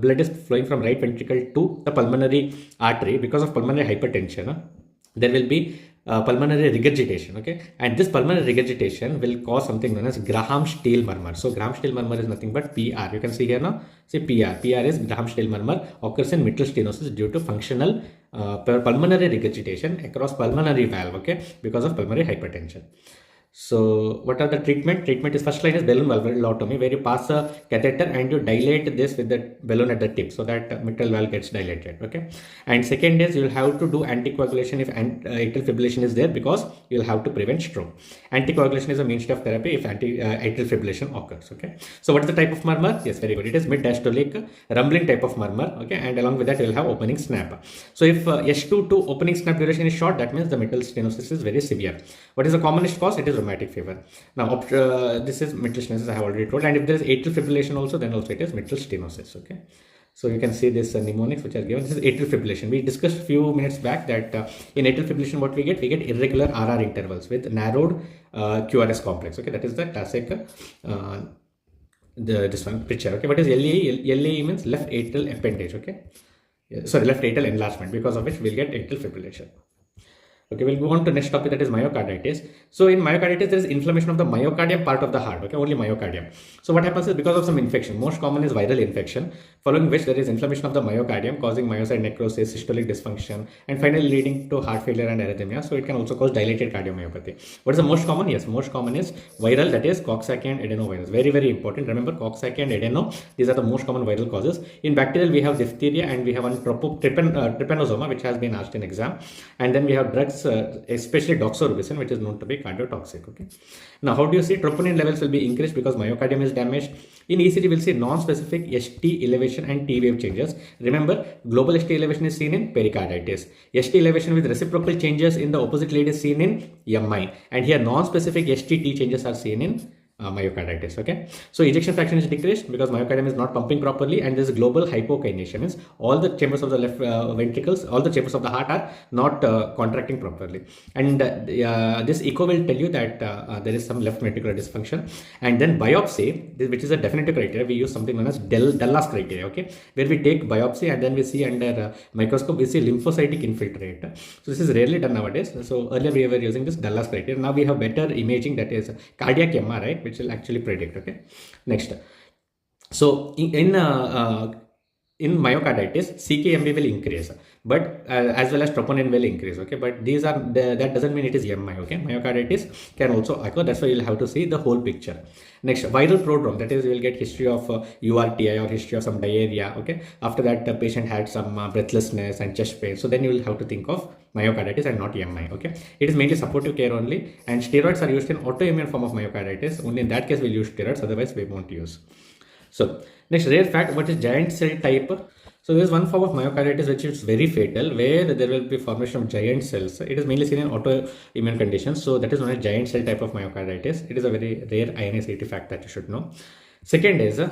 blood is flowing from right ventricle to the pulmonary artery, because of pulmonary hypertension, there will be pulmonary regurgitation, okay, and this pulmonary regurgitation will cause something known as Graham-Steele murmur. So Graham-Steele murmur is nothing but PR. You can see here now, see PR. PR is Graham-Steele murmur, occurs in mitral stenosis due to functional pulmonary regurgitation across pulmonary valve, okay, because of pulmonary hypertension. So what are the treatment? Treatment is first line is balloon valvulotomy, where you pass a catheter and you dilate this with the balloon at the tip so that mitral valve gets dilated. Okay. And second is you'll have to do anticoagulation if atrial fibrillation is there, because you'll have to prevent stroke. Anticoagulation is a mainstay of therapy if atrial fibrillation occurs. Okay. So what is the type of murmur? Yes, very good. It is mid-diastolic rumbling type of murmur. Okay. And along with that you'll have opening snap. So if S2 to opening snap duration is short, that means the mitral stenosis is very severe. What is the commonest cause? It is rheumatic fever. Now this is mitral stenosis, I have already told, and if there is atrial fibrillation also, then also it is mitral stenosis. Okay, so you can see this mnemonics which are given. This is atrial fibrillation. We discussed a few minutes back that in atrial fibrillation what we get irregular RR intervals with narrowed QRS complex. Okay, that is the classic this one picture. Okay, what is LAE? LAE means left atrial appendage. Okay, sorry, left atrial enlargement, because of which we'll get atrial fibrillation. Okay, we'll go on to next topic, that is myocarditis. So in myocarditis, there is inflammation of the myocardium part of the heart. Okay, only myocardium. So what happens is because of some infection, most common is viral infection, following which there is inflammation of the myocardium causing myocyte necrosis, systolic dysfunction, and finally leading to heart failure and arrhythmia. So it can also cause dilated cardiomyopathy. What is the most common? Yes, most common is viral, that is Coxsackie and adenovirus. Very, very important. Remember, Coxsackie and adeno, these are the most common viral causes. In bacterial, we have diphtheria and we have one trypanosoma, which has been asked in exam. And then we have drugs, especially doxorubicin, which is known to be cardiotoxic. Okay. Now, how do you see? Troponin levels will be increased because myocardium is damaged. In ECG, we'll see non-specific ST elevation and T wave changes. Remember, global ST elevation is seen in pericarditis. ST elevation with reciprocal changes in the opposite lead is seen in MI. And here, non-specific ST-T changes are seen in myocarditis. Okay, so ejection fraction is decreased because myocardium is not pumping properly, and there is global hypokinesia, means all the chambers of the left ventricles, all the chambers of the heart are not contracting properly. And this echo will tell you that there is some left ventricular dysfunction. And then biopsy, which is a definitive criteria, we use something known as Dallas criteria. Okay, where we take biopsy and then we see under microscope we see lymphocytic infiltrate. So this is rarely done nowadays. So earlier we were using this Dallas criteria. Now we have better imaging, that is cardiac MRI, which will actually predict. Okay, next. So in myocarditis, CKMB will increase, but as well as troponin will increase. Okay, but these are that doesn't mean it is MI. Okay, myocarditis can also occur. That's why you'll have to see the whole picture. Next, viral prodrome, that is you will get history of URTI or history of some diarrhea. Okay, after that the patient had some breathlessness and chest pain. So then you will have to think of myocarditis and not MI. Okay, it is mainly supportive care only, and steroids are used in autoimmune form of myocarditis. Only in that case we'll use steroids, otherwise we won't use. So next, rare fact, what is giant cell type? So there is one form of myocarditis which is very fatal, where there will be formation of giant cells. It is mainly seen in autoimmune conditions. So that is known as giant cell type of myocarditis. It is a very rare INICET fact that you should know. Second is there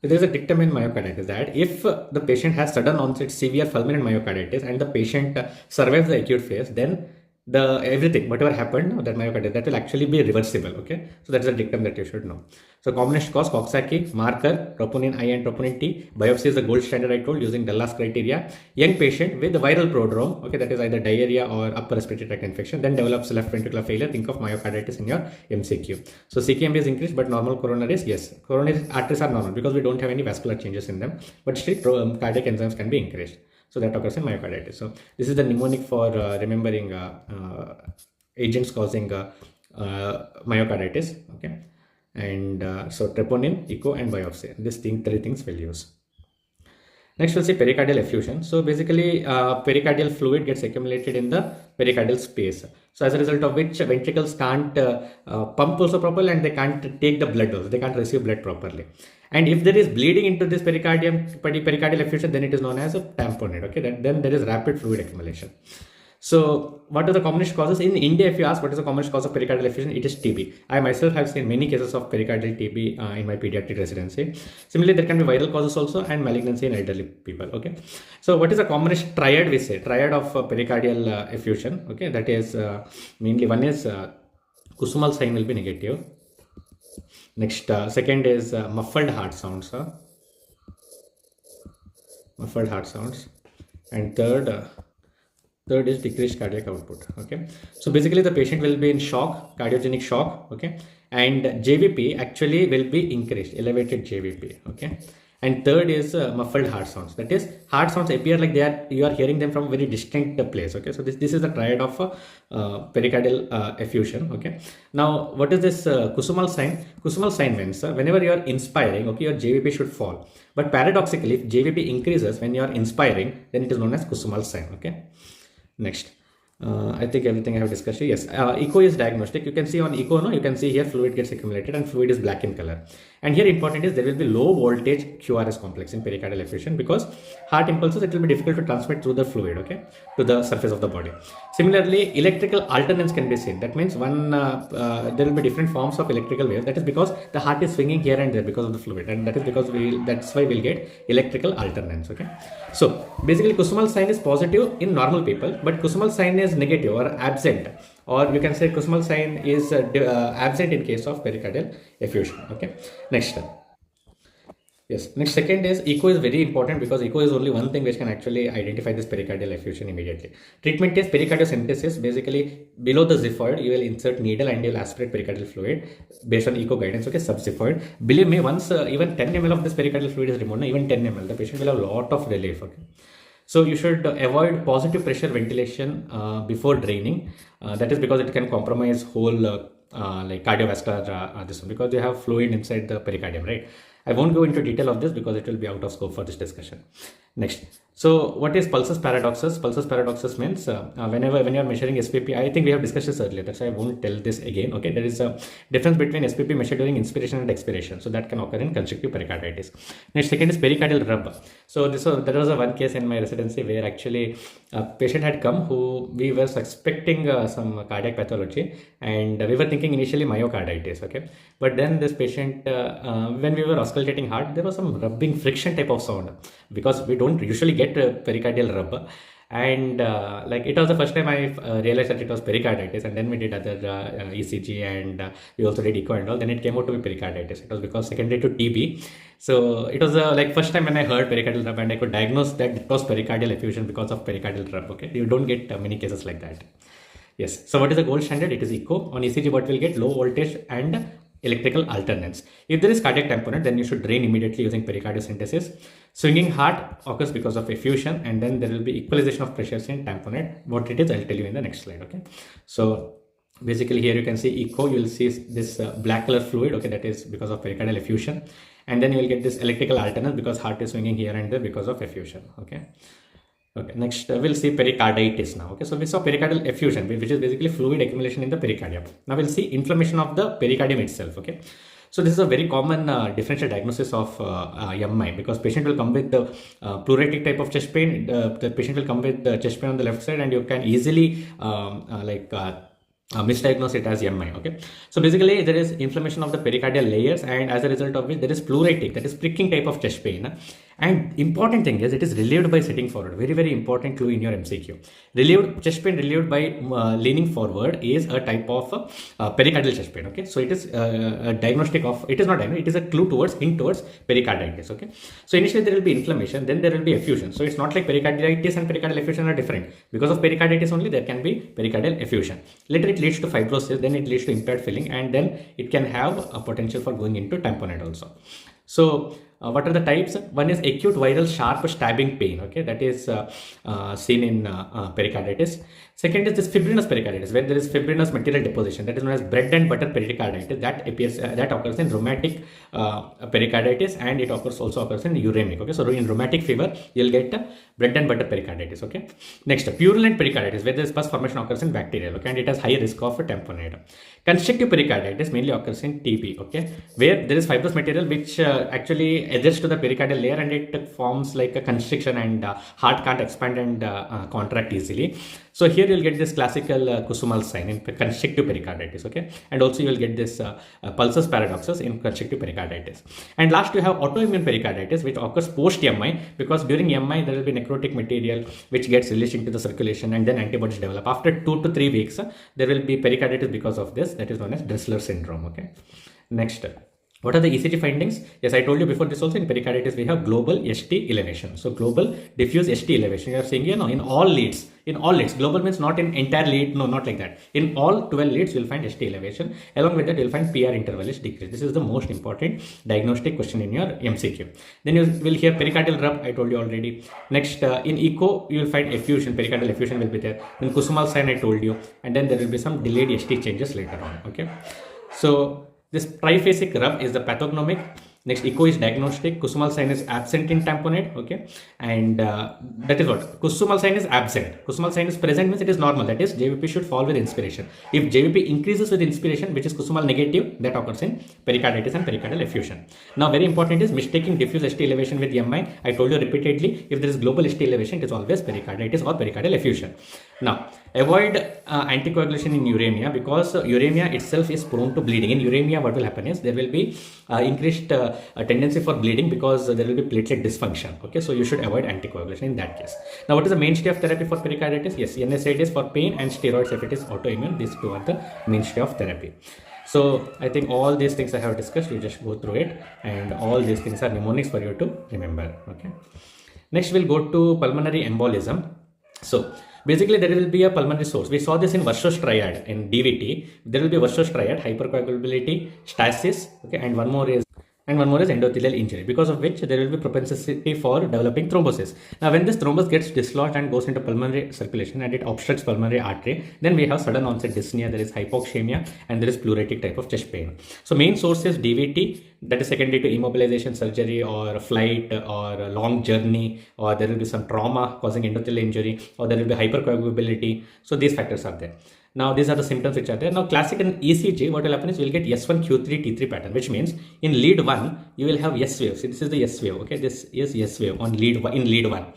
is a dictum in myocarditis that if the patient has sudden onset severe fulminant myocarditis and the patient survives the acute phase, then everything whatever happened, that myocarditis, that will actually be reversible. Okay, so that is a dictum that you should know. So commonest cause Coxsackie, marker troponin I and troponin T. Biopsy is the gold standard, I told, using Dallas criteria. Young patient with viral prodrome, okay, that is either diarrhea or upper respiratory tract infection, then develops left ventricular failure. Think of myocarditis in your MCQ. So CKMB is increased, but normal coronaries, yes, coronary arteries are normal because we don't have any vascular changes in them, but still cardiac enzymes can be increased. So that occurs in myocarditis. So this is the mnemonic for remembering agents causing myocarditis. Okay, and so troponin, echo, and biopsy. These three things we'll use. Next, we'll see pericardial effusion. So basically, pericardial fluid gets accumulated in the pericardial space. So as a result of which ventricles can't pump also properly, and they can't take the blood also. They can't receive blood properly. And if there is bleeding into this pericardial effusion, then it is known as a tamponade. Okay, then there is rapid fluid accumulation. So what are the commonest causes? In India, if you ask what is the commonest cause of pericardial effusion, it is TB. I myself have seen many cases of pericardial TB in my pediatric residency. Similarly, there can be viral causes also and malignancy in elderly people. Okay, so what is the commonest triad? We say triad of pericardial effusion. Okay, that is mainly one is Kusumal sign will be negative. Next, second is muffled heart sounds. Muffled heart sounds, and third is decreased cardiac output. Okay, so basically the patient will be in shock, cardiogenic shock. Okay, and JVP actually will be increased, elevated JVP. Okay, And third is muffled heart sounds. That is, heart sounds appear like you are hearing them from a very distinct place. Okay, so this is the triad of pericardial effusion. Okay, now what is this Kusumal sign? Kusumal sign means whenever you are inspiring, okay, your JVP should fall. But paradoxically, if JVP increases when you are inspiring, then it is known as Kusumal sign. Okay, next. I think everything I have discussed here. Yes, echo is diagnostic. You can see on echo, no, you can see here fluid gets accumulated and fluid is black in color. And here important is there will be low voltage QRS complex in pericardial effusion, because heart impulses, it will be difficult to transmit through the fluid, okay, to the surface of the body. Similarly, electrical alternance can be seen. That means there will be different forms of electrical waves. That is because the heart is swinging here and there because of the fluid, and that is because that's why we'll get electrical alternance. Okay, so basically Kusumal sign is positive in normal people, but Kusumal sign is negative or absent, or you can say Kusumal sign is absent in case of pericardial effusion. Okay, next. Yes, next second is echo is very important, because echo is only one thing which can actually identify this pericardial effusion immediately. Treatment is pericardiocentesis. Basically, below the xiphoid, you will insert needle and you will aspirate pericardial fluid based on echo guidance. Okay, subxiphoid. Believe me, once even 10 ml of this pericardial fluid is removed, even 10 ml, the patient will have a lot of relief. Okay. So you should avoid positive pressure ventilation before draining. That is because it can compromise whole like cardiovascular this one, because you have fluid inside the pericardium, right? I won't go into detail of this because it will be out of scope for this discussion. Next. So what is pulsus paradoxus? Pulsus paradoxus means when you are measuring SPP, I think we have discussed this earlier, that's why I won't tell this again. Okay, there is a difference between SPP measured during inspiration and expiration. So that can occur in constrictive pericarditis. Next, second is pericardial rub. So there was a one case in my residency where actually a patient had come who we were suspecting some cardiac pathology, and we were thinking initially myocarditis. Okay, but then this patient, when we were auscultating heart, there was some rubbing friction type of sound, because we don't usually get pericardial rub, and like it was the first time I realized that it was pericarditis, and then we did other ECG, and we also did echo and all. Then it came out to be pericarditis. It was because secondary to TB. So it was like first time when I heard pericardial rub, and I could diagnose that it was pericardial effusion because of pericardial rub. Okay, you don't get many cases like that. Yes. So what is the gold standard? It is echo. On ECG, what will get? Low voltage and electrical alternance. If there is cardiac tamponade, then you should drain immediately using pericardiocentesis. Swinging heart occurs because of effusion, and then there will be equalization of pressures in tamponade. What it is, I'll tell you in the next slide. Okay, so basically here you can see echo, you will see this black color fluid. Okay, that is because of pericardial effusion, and then you will get this electrical alternance because heart is swinging here and there because of effusion. Okay. Okay, next we'll see pericarditis now. Okay, so we saw pericardial effusion, which is basically fluid accumulation in the pericardium. Now we'll see inflammation of the pericardium itself. Okay, so this is a very common differential diagnosis of MI, because patient will come with the pleuritic type of chest pain. The patient will come with the chest pain on the left side, and you can easily misdiagnose it as MI. Okay, so basically there is inflammation of the pericardial layers, and as a result of which there is pleuritic, that is pricking type of chest pain. And important thing is it is relieved by sitting forward. Very, very important clue in your MCQ. Relieved chest pain relieved by leaning forward is a type of pericardial chest pain. Okay, so it is a diagnostic of, it is not diagnostic, it is a clue towards pericarditis. Okay, so initially there will be inflammation, then there will be effusion. So it's not like pericarditis and pericardial effusion are different. Because of pericarditis only there can be pericardial effusion. Later it leads to fibrosis, then it leads to impaired filling, and then it can have a potential for going into tamponade also. So what are the types? One is acute viral sharp stabbing pain. Okay, that is seen in pericarditis. Second is this fibrinous pericarditis, where there is fibrinous material deposition, that is known as bread and butter pericarditis. That appears that occurs in rheumatic pericarditis, and it also occurs in uremic. Okay, so in rheumatic fever you'll get bread and butter pericarditis. Okay, next purulent pericarditis, where there is pus formation occurs in bacterial. Okay, and it has high risk of tamponade. Constrictive pericarditis mainly occurs in TB. Okay, where there is fibrous material which actually adheres to the pericardial layer, and it forms like a constriction, and heart can't expand and contract easily. So here you'll get this classical Kusumal sign in constrictive pericarditis. Okay, and also you will get this pulsus paradoxus in constrictive pericarditis. And last you have autoimmune pericarditis, which occurs post MI, because during MI there will be necrotic material which gets released into the circulation, and then antibodies develop. After 2 to 3 weeks there will be pericarditis because of this, that is known as Dressler syndrome. Okay, next. What are the ECG findings? Yes, I told you before this also, in pericarditis we have global ST elevation. So global diffuse ST elevation. You are seeing here, no, in all leads. In all leads. Global means not in entire lead. No, not like that. In all 12 leads, you will find ST elevation. Along with that, you will find PR interval is decreased. This is the most important diagnostic question in your MCQ. Then you will hear pericardial rub. I told you already. Next, in echo, you will find effusion. Pericardial effusion will be there. Then Kusumal sign, I told you. And then there will be some delayed ST changes later on. Okay. So this triphasic rub is the pathognomic. Next, echo is diagnostic. Kusumal sign is absent in tamponade. Okay, and that is what Kusumal sign is absent. Kusumal sign is present means it is normal. That is, JVP should fall with inspiration. If JVP increases with inspiration, which is Kusumal negative, that occurs in pericarditis and pericardial effusion. Now, very important is mistaking diffuse ST elevation with MI. I told you repeatedly, if there is global ST elevation, it is always pericarditis or pericardial effusion. Now, avoid anticoagulation in uremia, because uremia itself is prone to bleeding. In uremia, what will happen is there will be increased a tendency for bleeding because there will be platelet dysfunction. Okay, so you should avoid anticoagulation in that case. Now, what is the mainstay of therapy for pericarditis? Yes, NSAID is for pain and steroids if it is autoimmune. These two are the mainstay of therapy. So I think all these things I have discussed, you just go through it, and all these things are mnemonics for you to remember. Okay. Next, we'll go to pulmonary embolism. So basically, there will be a pulmonary source. We saw this in Warshaw's triad in DVT. There will be Warshaw's triad, hypercoagulability, stasis, okay, and one more is endothelial injury, because of which there will be propensity for developing thrombosis. Now, when this thrombus gets dislodged and goes into pulmonary circulation and it obstructs pulmonary artery, then we have sudden onset dyspnea, there is hypoxemia, and there is pleuritic type of chest pain. So main source is DVT, that is secondary to immobilization surgery or flight or a long journey, or there will be some trauma causing endothelial injury, or there will be hypercoagulability. So these factors are there. Now, these are the symptoms which are there. Now, classic in ECG, what will happen is you will get S1, Q3, T3 pattern, which means in lead 1, you will have S wave. See, this is the S wave. Okay, this is S wave on lead 1.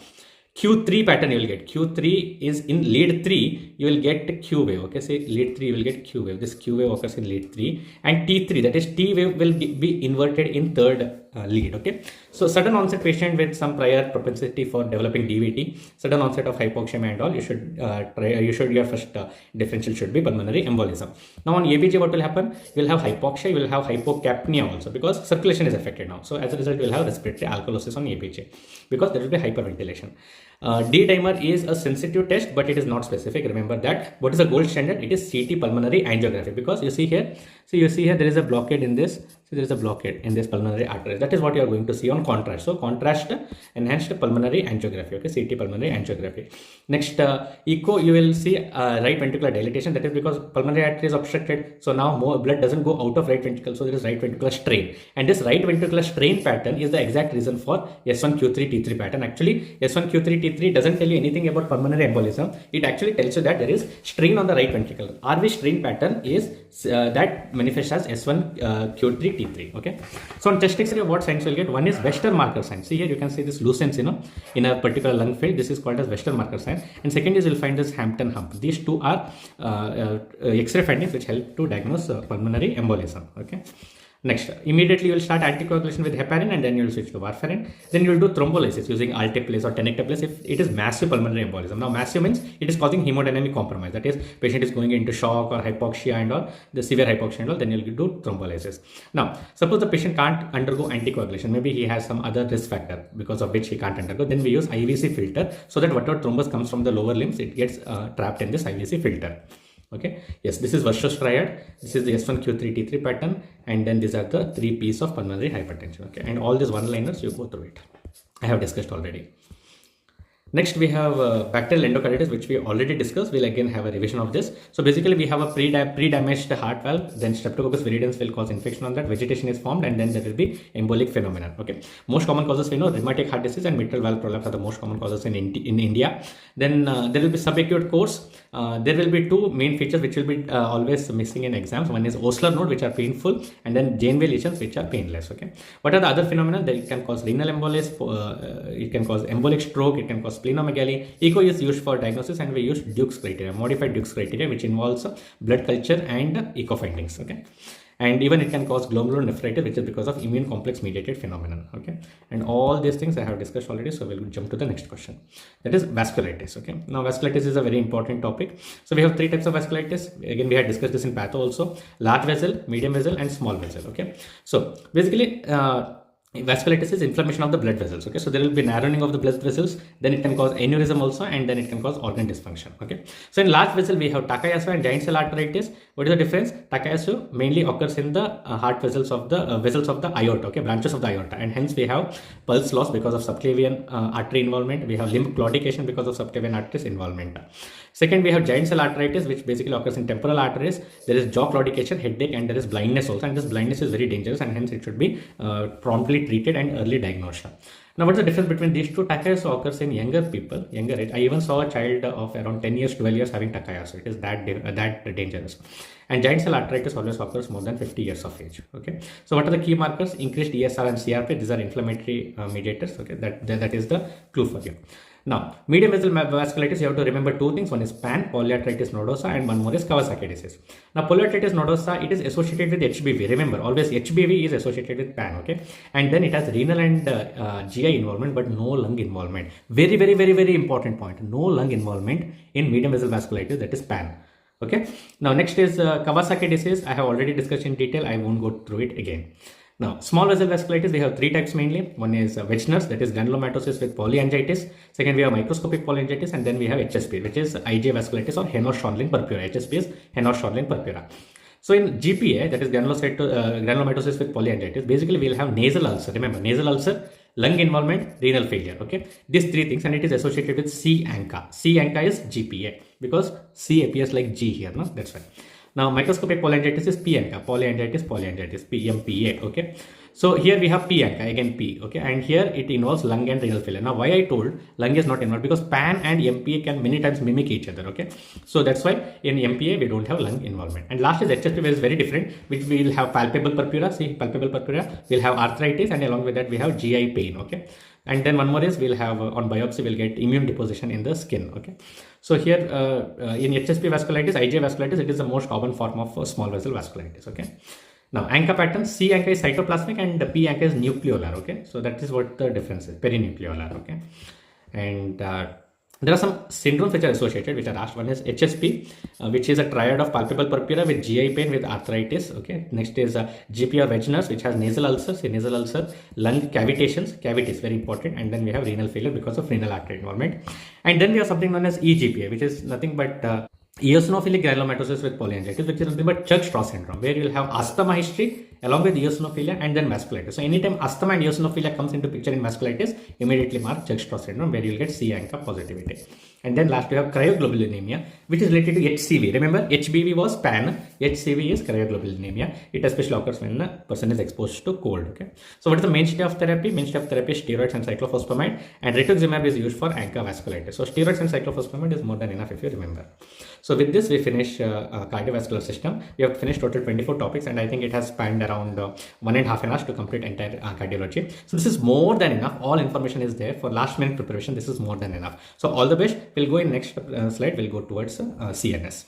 Q3 pattern you will get. Q3 is in lead 3, you will get Q wave. Okay, say lead 3, you will get Q wave. This Q wave occurs in lead 3, and T3, that is T wave, will be inverted in third lead. Okay, so sudden onset patient with some prior propensity for developing DVT, sudden onset of hypoxemia and all, you should your first differential should be pulmonary embolism. Now, on ABG, what will happen? You will have hypoxia, you will have hypocapnia also, because circulation is affected now. So as a result, you will have respiratory alkalosis on ABG, because there will be hyperventilation. D-dimer is a sensitive test, but it is not specific. Remember that. What is the gold standard? It is CT pulmonary angiography, because you see here, there is a blockade in this. So there is a blockade in this pulmonary artery. That is what you are going to see on contrast. So contrast enhanced pulmonary angiography. Okay, CT pulmonary angiography. Next, echo, you will see right ventricular dilatation. That is because pulmonary artery is obstructed. So now more blood doesn't go out of right ventricle. So there is right ventricular strain. And this right ventricular strain pattern is the exact reason for S1, Q3, T3 pattern. Actually, S1, Q3, T3 doesn't tell you anything about pulmonary embolism. It actually tells you that there is strain on the right ventricle. RV strain pattern is that manifests as S1, Q3, T3. Okay. So on chest X-ray, what signs you will get? One is Western marker sign. See here, you can see this lucence, in a particular lung field. This is called as Western marker sign. And second is you'll find this Hampton hump. These two are X-ray findings which help to diagnose pulmonary embolism. Okay. Next, immediately you will start anticoagulation with heparin, and then you will switch to warfarin. Then you will do thrombolysis using alteplase or tenecteplase if it is massive pulmonary embolism. Now, massive means it is causing hemodynamic compromise. That is, patient is going into shock or hypoxia and all, the severe hypoxia and all, then you will do thrombolysis. Now, suppose the patient can't undergo anticoagulation. Maybe he has some other risk factor because of which he can't undergo. Then we use IVC filter, so that whatever thrombus comes from the lower limbs, it gets trapped in this IVC filter. Okay, yes, this is Warshaw's triad. This is the S1, Q3, T3 pattern, and then these are the 3 P's of pulmonary hypertension. Okay, and all these one-liners, you go through it. I have discussed already. Next, we have bacterial endocarditis, which we already discussed. We'll again have a revision of this. So basically, we have a pre-damaged heart valve. Then Streptococcus viridans will cause infection on that. Vegetation is formed, and then there will be embolic phenomenon. Okay. Most common causes we know, rheumatic heart disease and mitral valve prolapse are the most common causes in India. Then there will be subacute course. There will be two main features which will be always missing in exams. One is Osler node, which are painful, and then Janeway lesions, which are painless. Okay. What are the other phenomena? That it can cause renal embolus, it can cause embolic stroke, it can cause splenomegaly. Echo is used for diagnosis, and we use Duke's criteria, modified Duke's criteria, which involves blood culture and echo findings. Okay. And even it can cause glomerulonephritis, which is because of immune complex mediated phenomenon. Okay, and all these things I have discussed already, so we'll jump to the next question, that is vasculitis. Okay, now vasculitis is a very important topic. So we have three types of vasculitis. Again, we had discussed this in patho also: large vessel, medium vessel, and small vessel. Okay, so basically vasculitis is inflammation of the blood vessels. Okay, so there will be narrowing of the blood vessels, then it can cause aneurysm also, and then it can cause organ dysfunction. Okay, so in large vessel we have Takayasu and giant cell arteritis. What is the difference? Takayasu mainly occurs in the heart vessels of the aorta, okay, branches of the aorta, and hence we have pulse loss because of subclavian artery involvement. We have limb claudication because of subclavian arteries involvement. Second, we have giant cell arteritis, which basically occurs in temporal arteries. There is jaw claudication, headache, and there is blindness also, and this blindness is very dangerous, and hence it should be promptly treated and early diagnosed. Now, what's the difference between these two? Takayasu occurs in younger people, younger age. I even saw a child of around 10 years, 12 years having Takayasu. It is that dangerous. And giant cell arteritis always occurs more than 50 years of age. Okay. So, what are the key markers? Increased ESR and CRP. These are inflammatory mediators. Okay. That is the clue for you. Now, medium vessel vasculitis, you have to remember two things. One is PAN, polyarteritis nodosa, and one more is Kawasaki disease. Now, polyarteritis nodosa, it is associated with HBV. Remember, always HBV is associated with PAN, okay? And then it has renal and GI involvement, but no lung involvement. Very, very, very, very important point. No lung involvement in medium vessel vasculitis, that is PAN. Okay. Now, next is Kawasaki disease. I have already discussed in detail. I won't go through it again. Now, small vessel vasculitis, we have three types mainly. One is Wegener's, that is granulomatosis with polyangiitis. Second, we have microscopic polyangiitis, and then we have HSP, which is IgA vasculitis or Henor-Schonlein purpura. HSP is Henor-Schonlein purpura. So in GPA, that is granulomatosis with polyangiitis, basically we will have nasal ulcer. Remember, nasal ulcer, lung involvement, renal failure. Okay, these three things, and it is associated with C ANCA. C ANCA is GPA because C appears like G here. No, that's why. Now, microscopic polyangiitis is P ANCA, polyangiitis, PMPA. Okay, so here we have P ANCA, again P. Okay, and here it involves lung and renal failure. Now, why I told lung is not involved? Because PAN and MPA can many times mimic each other. Okay, so that's why in MPA we don't have lung involvement. And last is HSP, which is very different, which we will have palpable purpura. See, palpable purpura, we'll have arthritis, and along with that we have GI pain. Okay. And then one more is we'll have on biopsy we'll get immune deposition in the skin. Okay, so here in HSP vasculitis, IgA vasculitis, it is the most common form of small vessel vasculitis. Okay, now ANCA pattern, C ANCA is cytoplasmic and P ANCA is nucleolar. Okay, so that is what the difference is, perinucleolar. Okay, and there are some syndromes which are associated, which are asked. One is HSP, which is a triad of palpable purpura with GI pain with arthritis. Okay. Next is GP or Wegener's, which has nasal ulcers, lung cavities, very important. And then we have renal failure because of renal artery involvement. And then we have something known as EGPA, which is nothing but eosinophilic granulomatosis with polyangiitis, which is nothing but Church-Strauss syndrome, where you will have asthma history along with eosinophilia and then vasculitis. So anytime asthma and eosinophilia comes into picture in vasculitis, immediately mark Church-Strauss syndrome, where you will get C ANCA positivity. And then last we have cryoglobulinemia, which is related to HCV. Remember, HBV was PAN, HCV is cryoglobulinemia. It especially occurs when a person is exposed to cold. Okay. So what is the mainstay of therapy? Mainstay of therapy is steroids and cyclophosphamide, and rituximab is used for ANCA vasculitis. So steroids and cyclophosphamide is more than enough if you remember. So with this we finish cardiovascular system. We have finished total 24 topics, and I think it has spanned around 1.5 hours to complete entire cardiology. So this is more than enough. All information is there for last minute preparation. This is more than enough. So all the best. We'll go in next slide. We'll go towards CNS.